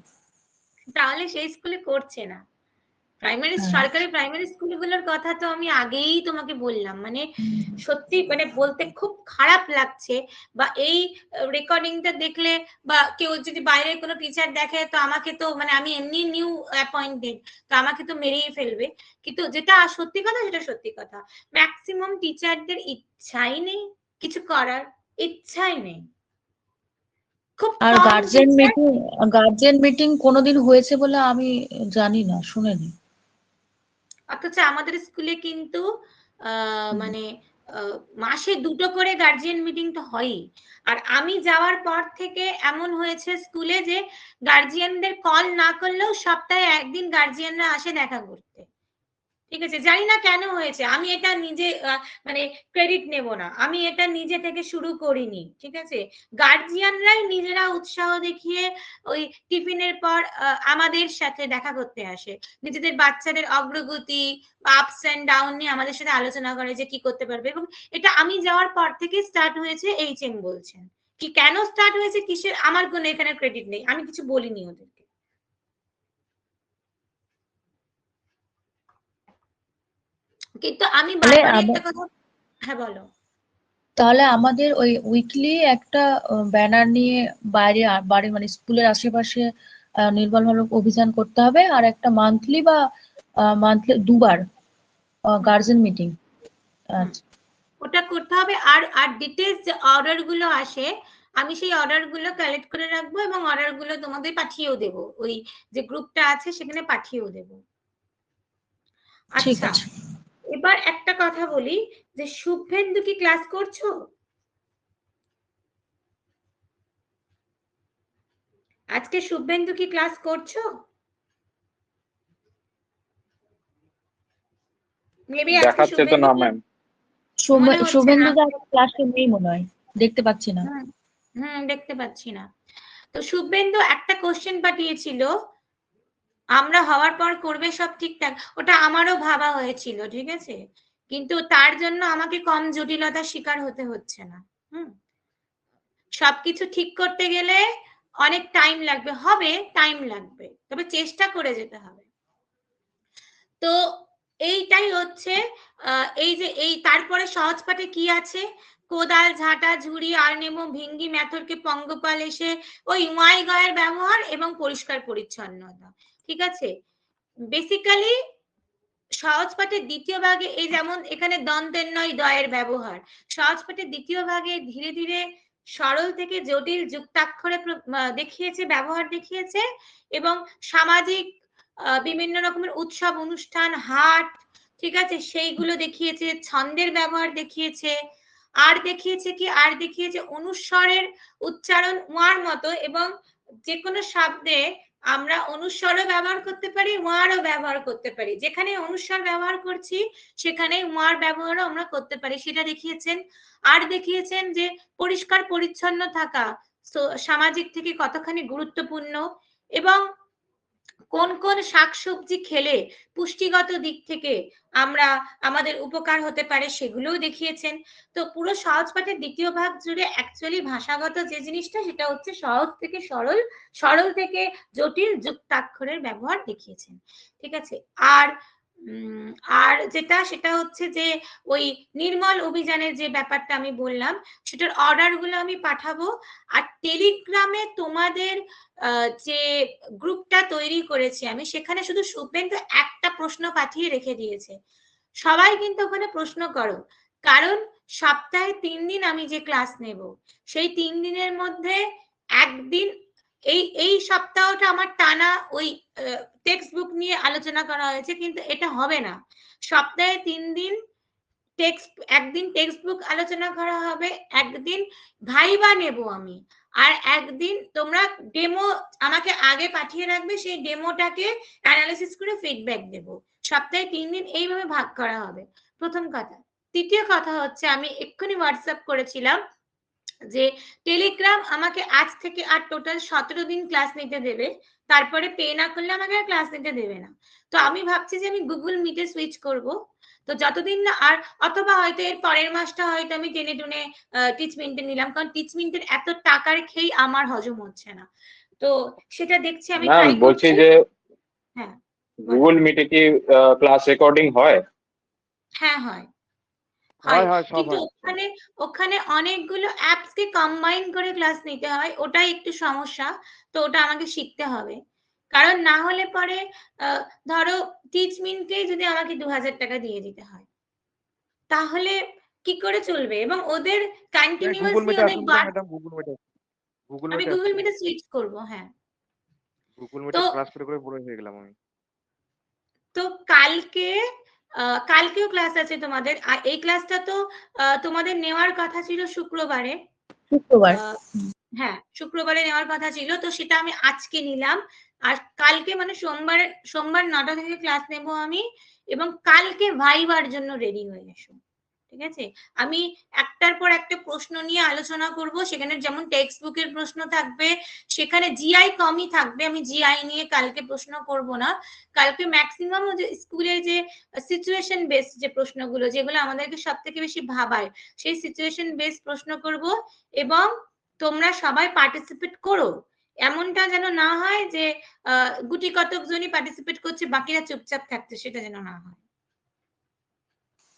তাহলে সেই স্কুলে করছে না। সরকারি প্রাইমারি স্কুলগুলোর কথা তো আমি আগেই তোমাকে বললাম। মানে সত্যি মানে বলতে খুব খারাপ লাগছে, বা এই রেকর্ডিংটা দেখলে বা কেউ যদি বাইরের কোনো টিচার দেখে, তো আমাকে তো মানে আমি এমনি নিউ অ্যাপয়েন্টেড, তো আমাকে তো মেরেই ফেলবে। কিন্তু যেটা সত্যি কথা সেটা সত্যি কথা, ম্যাক্সিমাম টিচারদের ইচ্ছাই নেই কিছু করার, ইচ্ছাই নেই। আর গার্জিয়ান মিটিং কোনোদিন হয়েছে বলে আমি জানি না, শুনিনি। অথচ আমাদের স্কুলে কিন্তু মানে মাসে 2টো করে গার্জিয়ান মিটিং তো হয়ই। আর আমি যাওয়ার পর থেকে এমন হয়েছে স্কুলে যে গার্জিয়ানদের কল না করলেও সপ্তাহে একদিন গার্জিয়ানরা আসে দেখা করতে। ঠিক আছে, জানি না কেন হয়েছে, আমি এটা নিজে মানে ক্রেডিট নেব না, আমি এটা নিজে থেকে শুরু করিনি। ঠিক আছে, গার্জিয়ানরাই নিজেরা উৎসাহ দেখিয়ে ওই টিফিনের পর আমাদের সাথে দেখা করতে আসে, নিজেদের বাচ্চাদের অগ্রগতি আপস এন্ড ডাউন নিয়ে আমাদের সাথে আলোচনা করে যে কি করতে পারবে। এবং এটা আমি যাওয়ার পর থেকে স্টার্ট হয়েছে, এইচএম বলছেন। কি কেন স্টার্ট হয়েছে কিসের, আমার কোনো এখানে ক্রেডিট নেই, আমি কিছু বলিনি ওদেরকে। কিন্তু আমি বারবার একটা কথা, হ্যাঁ বলো। তাহলে আমাদের ওই উইকলি একটা ব্যানার নিয়ে বাড়ি মানে স্কুলের আশেপাশে নির্মলমূলক অভিযান করতে হবে, আর একটা মান্থলি 2বার গার্জেন মিটিং। ওটা করতে হবে। আর ডিটেইলস যে অর্ডার গুলো আসে, আমি সেই অর্ডার গুলো কালেক্ট করে রাখবো এবং অর্ডার গুলো তোমাদের পাঠিয়েও দেবো, ওই যে গ্রুপটা আছে সেখানে পাঠিয়েও দেবো। আচ্ছা, এবার একটা কথা বলি, যে শুভেন্দু কি ক্লাস করছো? আজকে শুভেন্দু কি ক্লাস করছো? মেবি আজকে শুভেন্দু ক্লাসে নেই মনে হয়, দেখতে পাচ্ছি না। দেখতে পাচ্ছি না। তো শুভেন্দু একটা কোশ্চেন পাঠিয়েছিল, আমরা হওয়ার পর করবে সব ঠিকঠাক, ওটা আমারও ভাবা হয়েছিল, ঠিক আছে, কিন্তু তার জন্য আমাকে কম জটিলতার শিকার হতে হচ্ছে না। সবকিছু ঠিক করতে গেলে অনেক টাইম লাগবে, টাইম লাগবে, তবে চেষ্টা করে যেতে হবে। তো এইটাই হচ্ছে এই যে এই তারপরে সহজ পাঠে কি আছে, কোদাল, ঝাঁটা, ঝুড়ি, আর নেমো, ভিঙ্গি, মেথরকে, পঙ্গপাল এসে, ওই ওয়াই গয়ের ব্যবহার এবং পরিষ্কার পরিচ্ছন্নতা। ঠিক আছে, বেসিক্যালি সহজ পাঠের দ্বিতীয় ভাগে এই যেমন এখানে দন্তের নয় দয়ের ব্যবহার, সহজ পাঠের দ্বিতীয় ভাগে ধীরে ধীরে সরল থেকে জটিল যুক্তাক্ষরে দেখিয়েছে, ব্যবহার দেখিয়েছে, এবং সামাজিক বিভিন্ন রকমের উৎসব অনুষ্ঠান, হাট, ঠিক আছে, সেইগুলো দেখিয়েছে, ছন্দের ব্যবহার দেখিয়েছে, আর দেখিয়েছে কি, আর দেখিয়েছে অনুস্বরের উচ্চারণ ওয়ার মতো, এবং যে কোনো শব্দে আমরা অনুস্বরও ব্যবহার করতে পারি, ওয়ারও ব্যবহার করতে পারি, যেখানে অনুস্বর ব্যবহার করছি সেখানে ওয়ার ব্যবহারও আমরা করতে পারি, সেটা দেখিয়েছেন। আর দেখিয়েছেন যে পরিষ্কার পরিচ্ছন্ন থাকা সামাজিক থেকে কতখানি গুরুত্বপূর্ণ, এবং কোন কোন শাকসবজি খেলে পুষ্টিগত দিক থেকে আমরা আমাদের উপকার হতে পারে সেগুলোও দেখিয়েছেন। তো পুরো সহজ পাঠের দ্বিতীয় ভাগ জুড়ে অ্যাকচুয়ালি ভাষাগত যে জিনিসটা সেটা হচ্ছে সহজ থেকে সরল, সরল থেকে জটিল যুক্তাক্ষরের ব্যবহার দেখিয়েছেন। ঠিক আছে, আর যেটা সেটা হচ্ছে যে ওই নির্মল অভিযানের যে ব্যাপারটা আমি বললাম সেটার অর্ডার গুলো আমি পাঠাবো, আর টেলিগ্রামে তোমাদের যে গ্রুপটা তৈরি করেছি আমি, সেখানে শুধু শুভেন্দু একটা প্রশ্ন পাঠিয়ে রেখে দিয়েছে, সবাই কিন্তু ওখানে প্রশ্ন করো, কারণ সপ্তাহে 3 দিন আমি যে ক্লাস নেব সেই 3 দিনের মধ্যে একদিন এই সপ্তাহটা আমার টানা ওই টেক্সট বুক নিয়ে আলোচনা করা হয়েছে, কিন্তু এটা হবে না। সপ্তাহে 3 দিন একদিন টেক্সট বুক আলোচনা করা হবে, একদিন ভাইবা নেব আমি, আর একদিন তোমরা ডেমো আমাকে আগে পাঠিয়ে রাখবে, সেই ডেমোটাকে অ্যানালিসিস করে ফিডব্যাক দেব। সপ্তাহে 3 দিন এইভাবে ভাগ করা হবে, প্রথম কথা। তৃতীয় কথা হচ্ছে আমি এক্ষুনি হোয়াটসঅ্যাপ করেছিলাম যে টেলিগ্রাম আমাকে আজ থেকে আর টোটাল 17 দিন ক্লাস নিতে দেবে, তারপরে পে না করলে আমাকে আর ক্লাস নিতে দেবে না। তো আমি ভাবছি যে আমি গুগল মিটে সুইচ করব, তো যতদিন না, আর অথবা হয়তো এর পরের মাসটা হয়তো আমি টেনে টুনে টিচমিন্টে নিলাম, কারণ টিচমিন্টের এত টাকার খেই আমার হজম হচ্ছে না, তো সেটা দেখছি আমি ম্যাম ট্রাই বলছি করছি। যে হ্যাঁ, গুগল মিটে কি ক্লাস রেকর্ডিং হয়? হ্যাঁ হয়, হয় হয় সব কিন্তু হয়। ওখানে অনেকগুলো অ্যাপস কে কম্বাইন করে ক্লাস নিতে হয়, ওটাই একটু সমস্যা, তো ওটা আমাকে শিখতে হবে, কারণ না হলে পরে ধরো টিচমিনকে যদি আমাকে 2000 টাকা দিয়ে দিতে হয় তাহলে কি করে চলবে, এবং ওদের গুগল কন্টিনিউয়াসলি মিটে ওদের আসুন তো ম্যাডাম, গুগল আমি মিটে গুগল আসুন। মিটে সুইচ করব। হ্যাঁ, গুগল তো মিটে ক্লাস করে বড় হয়ে গেলাম আমি। তো কালকেও ক্লাস আছে তোমাদের, আর এই ক্লাসটা তো তোমাদের নেওয়ার কথা ছিল শুক্রবারে, শুক্রবার। হ্যাঁ শুক্রবারে নেওয়ার কথা ছিল, তো সেটা আমি আজকে নিলাম, আর কালকে মানে সোমবার 9টা থেকে ক্লাস নেব আমি, এবং কালকে ভাইবার জন্য রেডি হয়ে এসো। ঠিক আছে, আমি একটার পর একটা প্রশ্ন নিয়ে আলোচনা করব, সেখানে যেমন টেক্সট বুকের প্রশ্ন থাকবে, সেখানে জিআই কমই থাকবে, আমি জিআই নিয়ে কালকে প্রশ্ন করব না, কালকে ম্যাক্সিমাম যে স্কুলে যে সিচুয়েশন বেসড যে প্রশ্নগুলো যেগুলো আমাদেরকে সব থেকে বেশি ভাবায় সেই সিচুয়েশন বেসড প্রশ্ন করব, এবং তোমরা সবাই পার্টিসিপেট করো, এমনটা যেন না হয় যে গুটি কতক জনই পার্টিসিপেট করছে বাকিরা চুপচাপ থাকছে, সেটা যেন না হয়।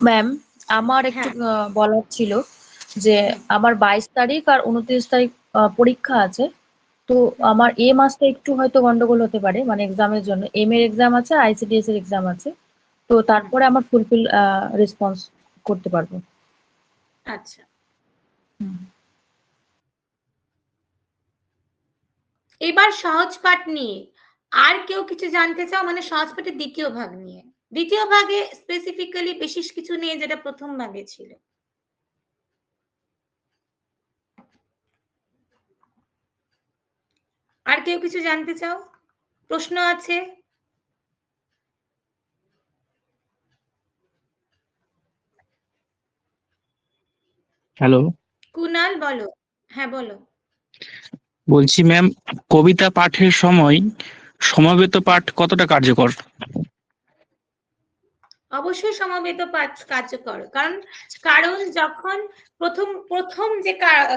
ম্যাম আমার একটু বলার ছিল যে আমার 22 তারিখ আর 29 তারিখ পরীক্ষা আছে, তো আমার এই মাসটা একটু হয়তো গন্ডগোল হতে পারে, মানে এক্সামের জন্য এম এর এক্সাম আছে, আইসিডিএস এর এক্সাম আছে, তো তারপরে আমার ফুলফিল রেসপন্স করতে পারবো। আচ্ছা, এবার সহজ পাঠ নিয়ে আর কেউ কিছু জানতে চাও, মানে সহজ পাঠের দ্বিতীয় ভাগ নিয়ে, দ্বিতীয় ভাগে স্পেসিফিক্যালি বিশেষ কিছু নিয়ে যেটা প্রথম ভাগে ছিল, আর কেউ কিছু জানতে চাও, প্রশ্ন আছে? হ্যালো, কুনাল বলো। হ্যাঁ বলো। বলছি ম্যাম, কবিতা পাঠের সময় সমবেত পাঠ কতটা কার্যকর? অবশ্যই সমবেত পাঠ কার্যকর, কারণ যখন প্রথম যে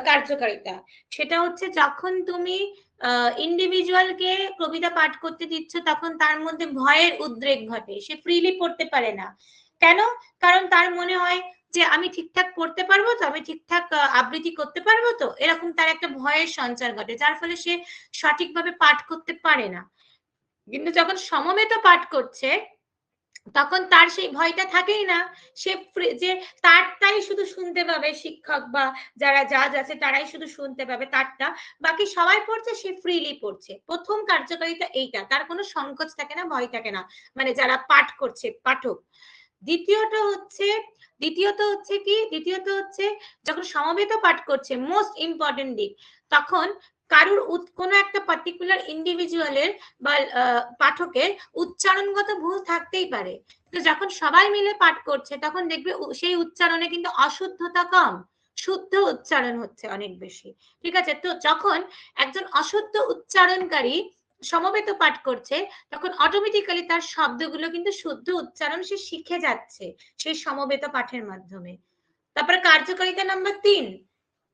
কার্যকারিতা সেটা হচ্ছে যখন তুমি ইন্ডিভিজুয়ালকে কবিতা পাঠ করতে দিচ্ছ তখন তার মধ্যে ভয়ের উদ্রেক ঘটে, সে ফ্রিলি পড়তে পারে না, কেন? কারণ তার মনে হয় যে আমি ঠিকঠাক পড়তে পারবো তো, আমি ঠিকঠাক আবৃত্তি করতে পারবো তো, এরকম তার একটা ভয়ের সঞ্চার ঘটে, যার ফলে সে সঠিকভাবে পাঠ করতে পারে না। কিন্তু যখন সমবেত পাঠ করছে তখন তার সেই ভয়টা থাকেই না, সে যে তারটাই শুধু শুনতে পাবে, শিক্ষক বা যারা জাজ আছে তারাই শুধু শুনতে পাবে তারটা, বাকি সবাই পড়ছে, সে ফ্রিলি পড়ছে। প্রথম কার্যকারিতা এইটা, তার কোনো সংকোচ থাকে না, ভয় থাকে না, মানে যারা পাঠ করছে পাঠক। দ্বিতীয়ত হচ্ছে যখন সমবেত পাঠ করছে, মোস্ট ইম্পর্টেন্ট দিক, তখন কারুর কোনো একটা পার্টিকুলার ইন্ডিভিজুয়ালের বা পাঠকের উচ্চারণগত ভুল থাকতেই পারে, তো যখন সবাই মিলে পাঠ করছে তখন দেখবে সেই উচ্চারণে কিন্তু অশুদ্ধতা কম, শুদ্ধ উচ্চারণ হচ্ছে অনেক বেশি। ঠিক আছে, তো যখন একজন অশুদ্ধ উচ্চারণকারী সমবেত পাঠ করছে তখন অটোমেটিক্যালি তার শব্দগুলো কিন্তু শুদ্ধ উচ্চারণ সে শিখে যাচ্ছে সেই সমবেত পাঠের মাধ্যমে। তারপরে কার্যকারিতা নাম্বার 3,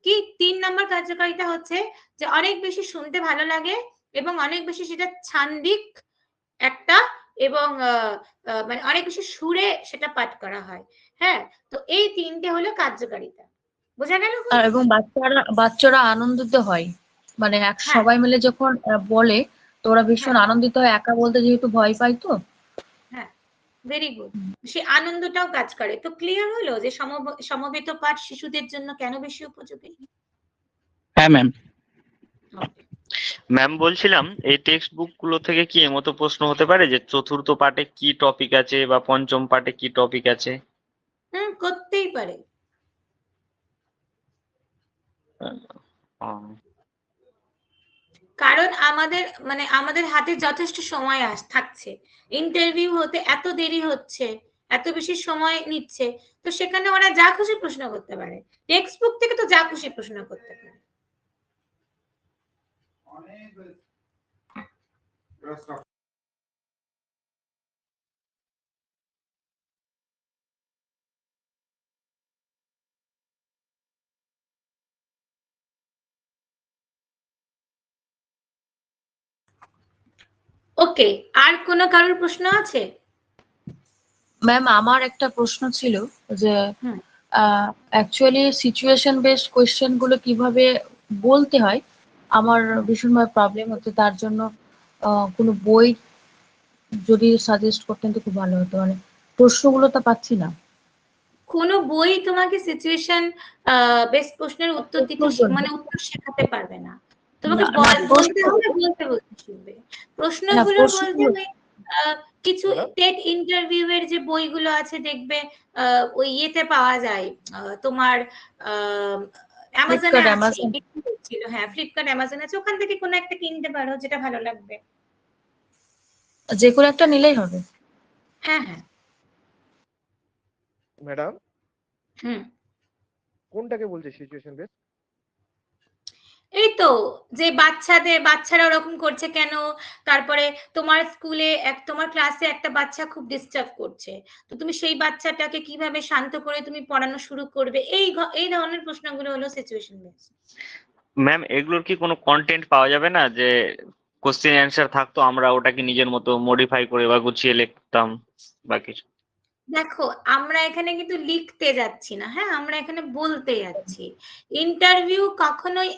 কি 3 নাম্বার কার্যকারিতা হচ্ছে যে অনেক বেশি শুনতে ভালো লাগে এবং অনেক বেশি সেটা ছান্দিক একটা, এবং মানে অনেক বেশি সুরে সেটা পাঠ করা হয়। হ্যাঁ, তো এই 3টে হলো কার্যকারিতা, বোঝা গেল? এবং বাচ্চারা আনন্দিত হয়, মানে হ্যাঁ সবাই মিলে যখন বলে তো ওরা ভীষণ হ্যাঁ আনন্দিত হয়, একা বলতে যেহেতু ভয় পায় তো। হ্যাঁ, ভেরি গুড, সে আনন্দটাও কাজ করে। তো ক্লিয়ার হলো যে সমবেত পাঠ শিশুদের জন্য কেন বেশি উপযোগী? হ্যাঁ ম্যাম। ম্যাম বলছিলাম এই টেক্সট বুক গুলো থেকে কি এমতো প্রশ্ন হতে পারে যে চতুর্থ পাঠে কি টপিক আছে বা পঞ্চম পাঠে কি টপিক আছে? করতেই পারে। কারণ আমাদের হাতে যথেষ্ট সময় থাকছে, ইন্টারভিউ হতে এত দেরি হচ্ছে, এত বেশি সময় নিচ্ছে, তো সেখানে ওরা যা খুশি প্রশ্ন করতে পারে, টেক্সট বুক থেকে তো যা খুশি প্রশ্ন করতে পারে। ওকে, আর কোনো কারোর প্রশ্ন আছে? ম্যাম আমার একটা প্রশ্ন ছিল যে অ্যাকচুয়ালি সিচুয়েশন বেসড কোয়েশ্চেন গুলো কিভাবে বলতে হয় আমার ভীষণভাবে প্রবলেম হচ্ছে, তার জন্য কোনো বই যদি সাজেস্ট করতেন তো খুব ভালো হতো, মানে প্রশ্নগুলো তো পাচ্ছি না। কোন বই তোমাকে সিচুয়েশন বেস প্রশ্নের উত্তর দিতে মানে উত্তর শেখাতে পারবে না, তোমাকে বলতে হবে, বলতে শিখবে। প্রশ্নগুলো বলতে হয় কিছু টেট ইন্টারভিউ এর যে বইগুলো আছে দেখবে ওই ইয়েতে পাওয়া যায়, তোমার অ্যামাজনে আছে, ছিল, হ্যাঁ ফ্লিপকার্ট অ্যামাজন আছে, ওখান থেকে কোনো একটা কিনতে পারো যেটা ভালো লাগবে। যে কোনো একটা নিলেই হবে? হ্যাঁ হ্যাঁ ম্যাডাম, কোনটাকে বলছে সিচুয়েশন বেস? এই তো যে বাচ্চারা ওরকম করছে কেন, তারপরে তোমার স্কুলে তোমার ক্লাসে একটা বাচ্চা খুব ডিস্টার্ব করছে, তো তুমি সেই বাচ্চাটাকে কিভাবে শান্ত করে তুমি পড়ানো শুরু করবে, এই ধরনের প্রশ্নগুলো হলো সিচুয়েশন বেস। ম্যাম এগুলোর কি কোনো কন্টেন্ট পাওয়া যাবে না, যে কোশ্চেন অ্যান্সার থাকতো, আমরা ওটাকে নিজের মতো মডিফাই করে বা গুছিয়ে লিখতাম বা কিছু? দেখো আমরা এখানে কিন্তু লিখতে যাচ্ছি না, হ্যাঁ আমরা এখানে বলতে যাচ্ছি। ইন্টারভিউ কখনোই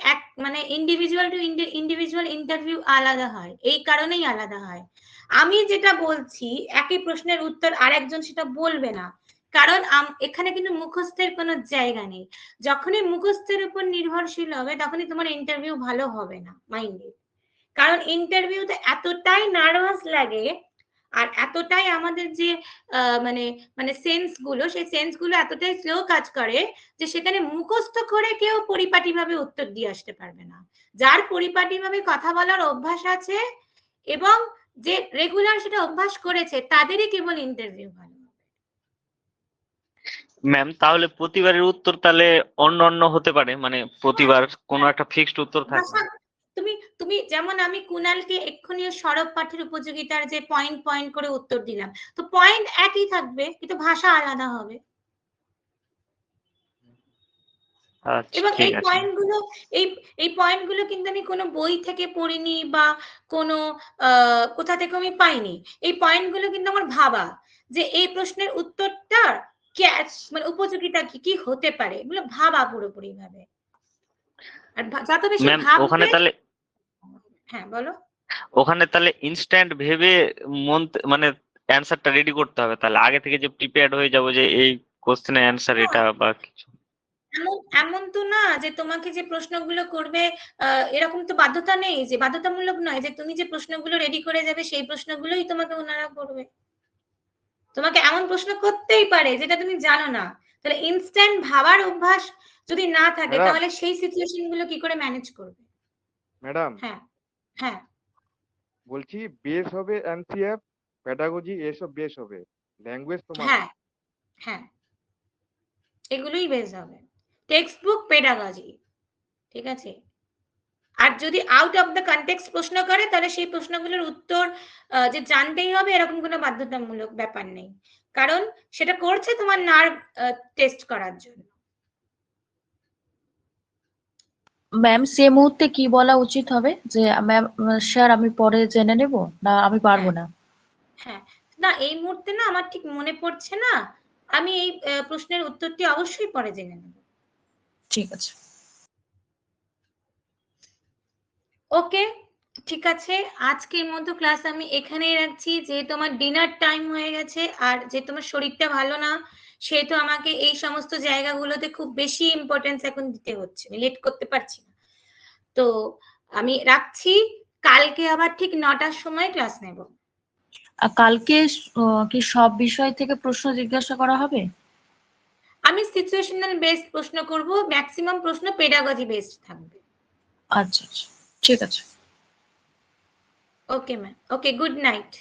মানে ইন্ডিভিজুয়াল টু ইন্ডিভিজুয়াল ইন্টারভিউ আলাদা হয়, এই কারণেই আলাদা হয়। আমি যেটা বলছি একই প্রশ্নের উত্তর আরেকজন সেটা বলবে না, কারণ এখানে কিন্তু মুখস্থের কোনো জায়গা নেই। যখনই মুখস্থের উপর নির্ভরশীল হবে তখনই তোমার ইন্টারভিউ ভালো হবে না, মাইন্ডে। কারণ ইন্টারভিউতে এতটাই নার্ভাস লাগে আর এতটাই আমাদের যে মানে মানে সেই সেন্স গুলো এতটাই স্লো কাজ করে যে সেখানে মুখস্থ করে কেউ পরিপাটিভাবে উত্তর দিয়ে আসতে পারবে না। যার পরিপাটিভাবে কথা বলার অভ্যাস আছে এবং যে রেগুলার সেটা অভ্যাস করেছে তাদেরই কেবল ইন্টারভিউ ভালো। ম্যাম তাহলে প্রতিবারের উত্তর তাহলে অন্য হতে পারে, মানে প্রতিবার কোনো একটা ফিক্সড উত্তর থাকে? তুমি যেমন আমি কুনালকে এক্ষুনি সরব পাঠের উপযোগিতার যে পয়েন্ট পয়েন্ট করে উত্তর দিলাম, তো পয়েন্ট একই থাকবে কিন্তু ভাষা আলাদা হবে। এবং এই পয়েন্টগুলো কিন্তু আমি কোনো বই থেকে পড়িনি বা কোনো কোথা থেকে আমি পাইনি, এই পয়েন্টগুলো কিন্তু আমার ভাবা। যে এই প্রশ্নের উত্তরটা ক্যাচ মানে উপযোগিতা কি কি হতে পারে, এগুলো ভাবা পুরোপুরি ভাবে। আর যত বেশি ম্যাম ওখানে ভাববে, তাহলে হ্যাঁ বলো। ওখানে তাহলে ইনস্ট্যান্ট ভেবে মানে অ্যান্সারটা রেডি করতে হবে, তাহলে আগে থেকে যে প্রিপেয়ার্ড হয়ে যাব যে এই কোশ্চেনের অ্যান্সার এটা বা কিছু। এমন এমন তো না যে তোমাকে যে প্রশ্নগুলো করবে এরকম তো বাধ্যতা নেই, যে বাধ্যতামূলক নয় যে তুমি যে প্রশ্নগুলো রেডি করে যাবে সেই প্রশ্নগুলোই তোমাকে ওনারা করবে। তোমাকে এমন প্রশ্ন করতেই পারে যেটা তুমি জানো না, তাহলে ইনস্ট্যান্ট ভাবার অভ্যাস যদি না থাকে ম্যাডাম তাহলে সেই সিচুয়েশন গুলো কি করে ম্যানেজ করবে? ম্যাডাম হ্যাঁ হ্যাঁ বলছি বেস হবে এনসিএফ, প্যাডাগজি এসব বেস হবে, ল্যাঙ্গুয়েজ তোমার হ্যাঁ হ্যাঁ এগুলোই বেস হবে, টেক্সট বুক, পেডাগজি, ঠিক আছে। আর যদি আউট অফ দ্য কনটেক্সট প্রশ্ন করে তাহলে সেই প্রশ্নগুলোর উত্তর যে জানতেই হবে এরকম কোনো বাধ্যতামূলক ব্যাপার নেই, কারণ সেটা করছে তোমার নার্ভ টেস্ট করার জন্য। ম্যাম সে মুহূর্তে কি বলা উচিত হবে যে ম্যাম স্যার আমি পরে জেনে নেব, না আমি পারবো না? হ্যাঁ না এই মুহূর্তে না আমার ঠিক মনে পড়ছে না, আমি এই প্রশ্নের উত্তরটি অবশ্যই পরে জেনে নেব। ঠিক আছে। ওকে ঠিক আছে, আজকের মতো ক্লাস আমি এখানেই রাখছি, যে তোমার ডিনার টাইম হয়ে গেছে আর যে তোমার শরীরটা ভালো না সেহেতু আমাকে এই সমস্ত জায়গাগুলোতে খুব বেশি ইম্পর্টেন্স এখন দিতে হচ্ছে, আমি লেট করতে পারছি না। তো আমি রাখছি, কালকে আবার ঠিক 9টার সময় ক্লাস নেব। আর কালকে কি সব বিষয় থেকে প্রশ্ন জিজ্ঞাসা করা হবে? আমি সিচুয়েশনাল বেসড প্রশ্ন করব, ম্যাক্সিমাম প্রশ্ন পেডাগজি বেসড থাকবে। আচ্ছা আচ্ছা ঠিক আছে। ওকে ম্যাম, ওকে, গুড নাইট।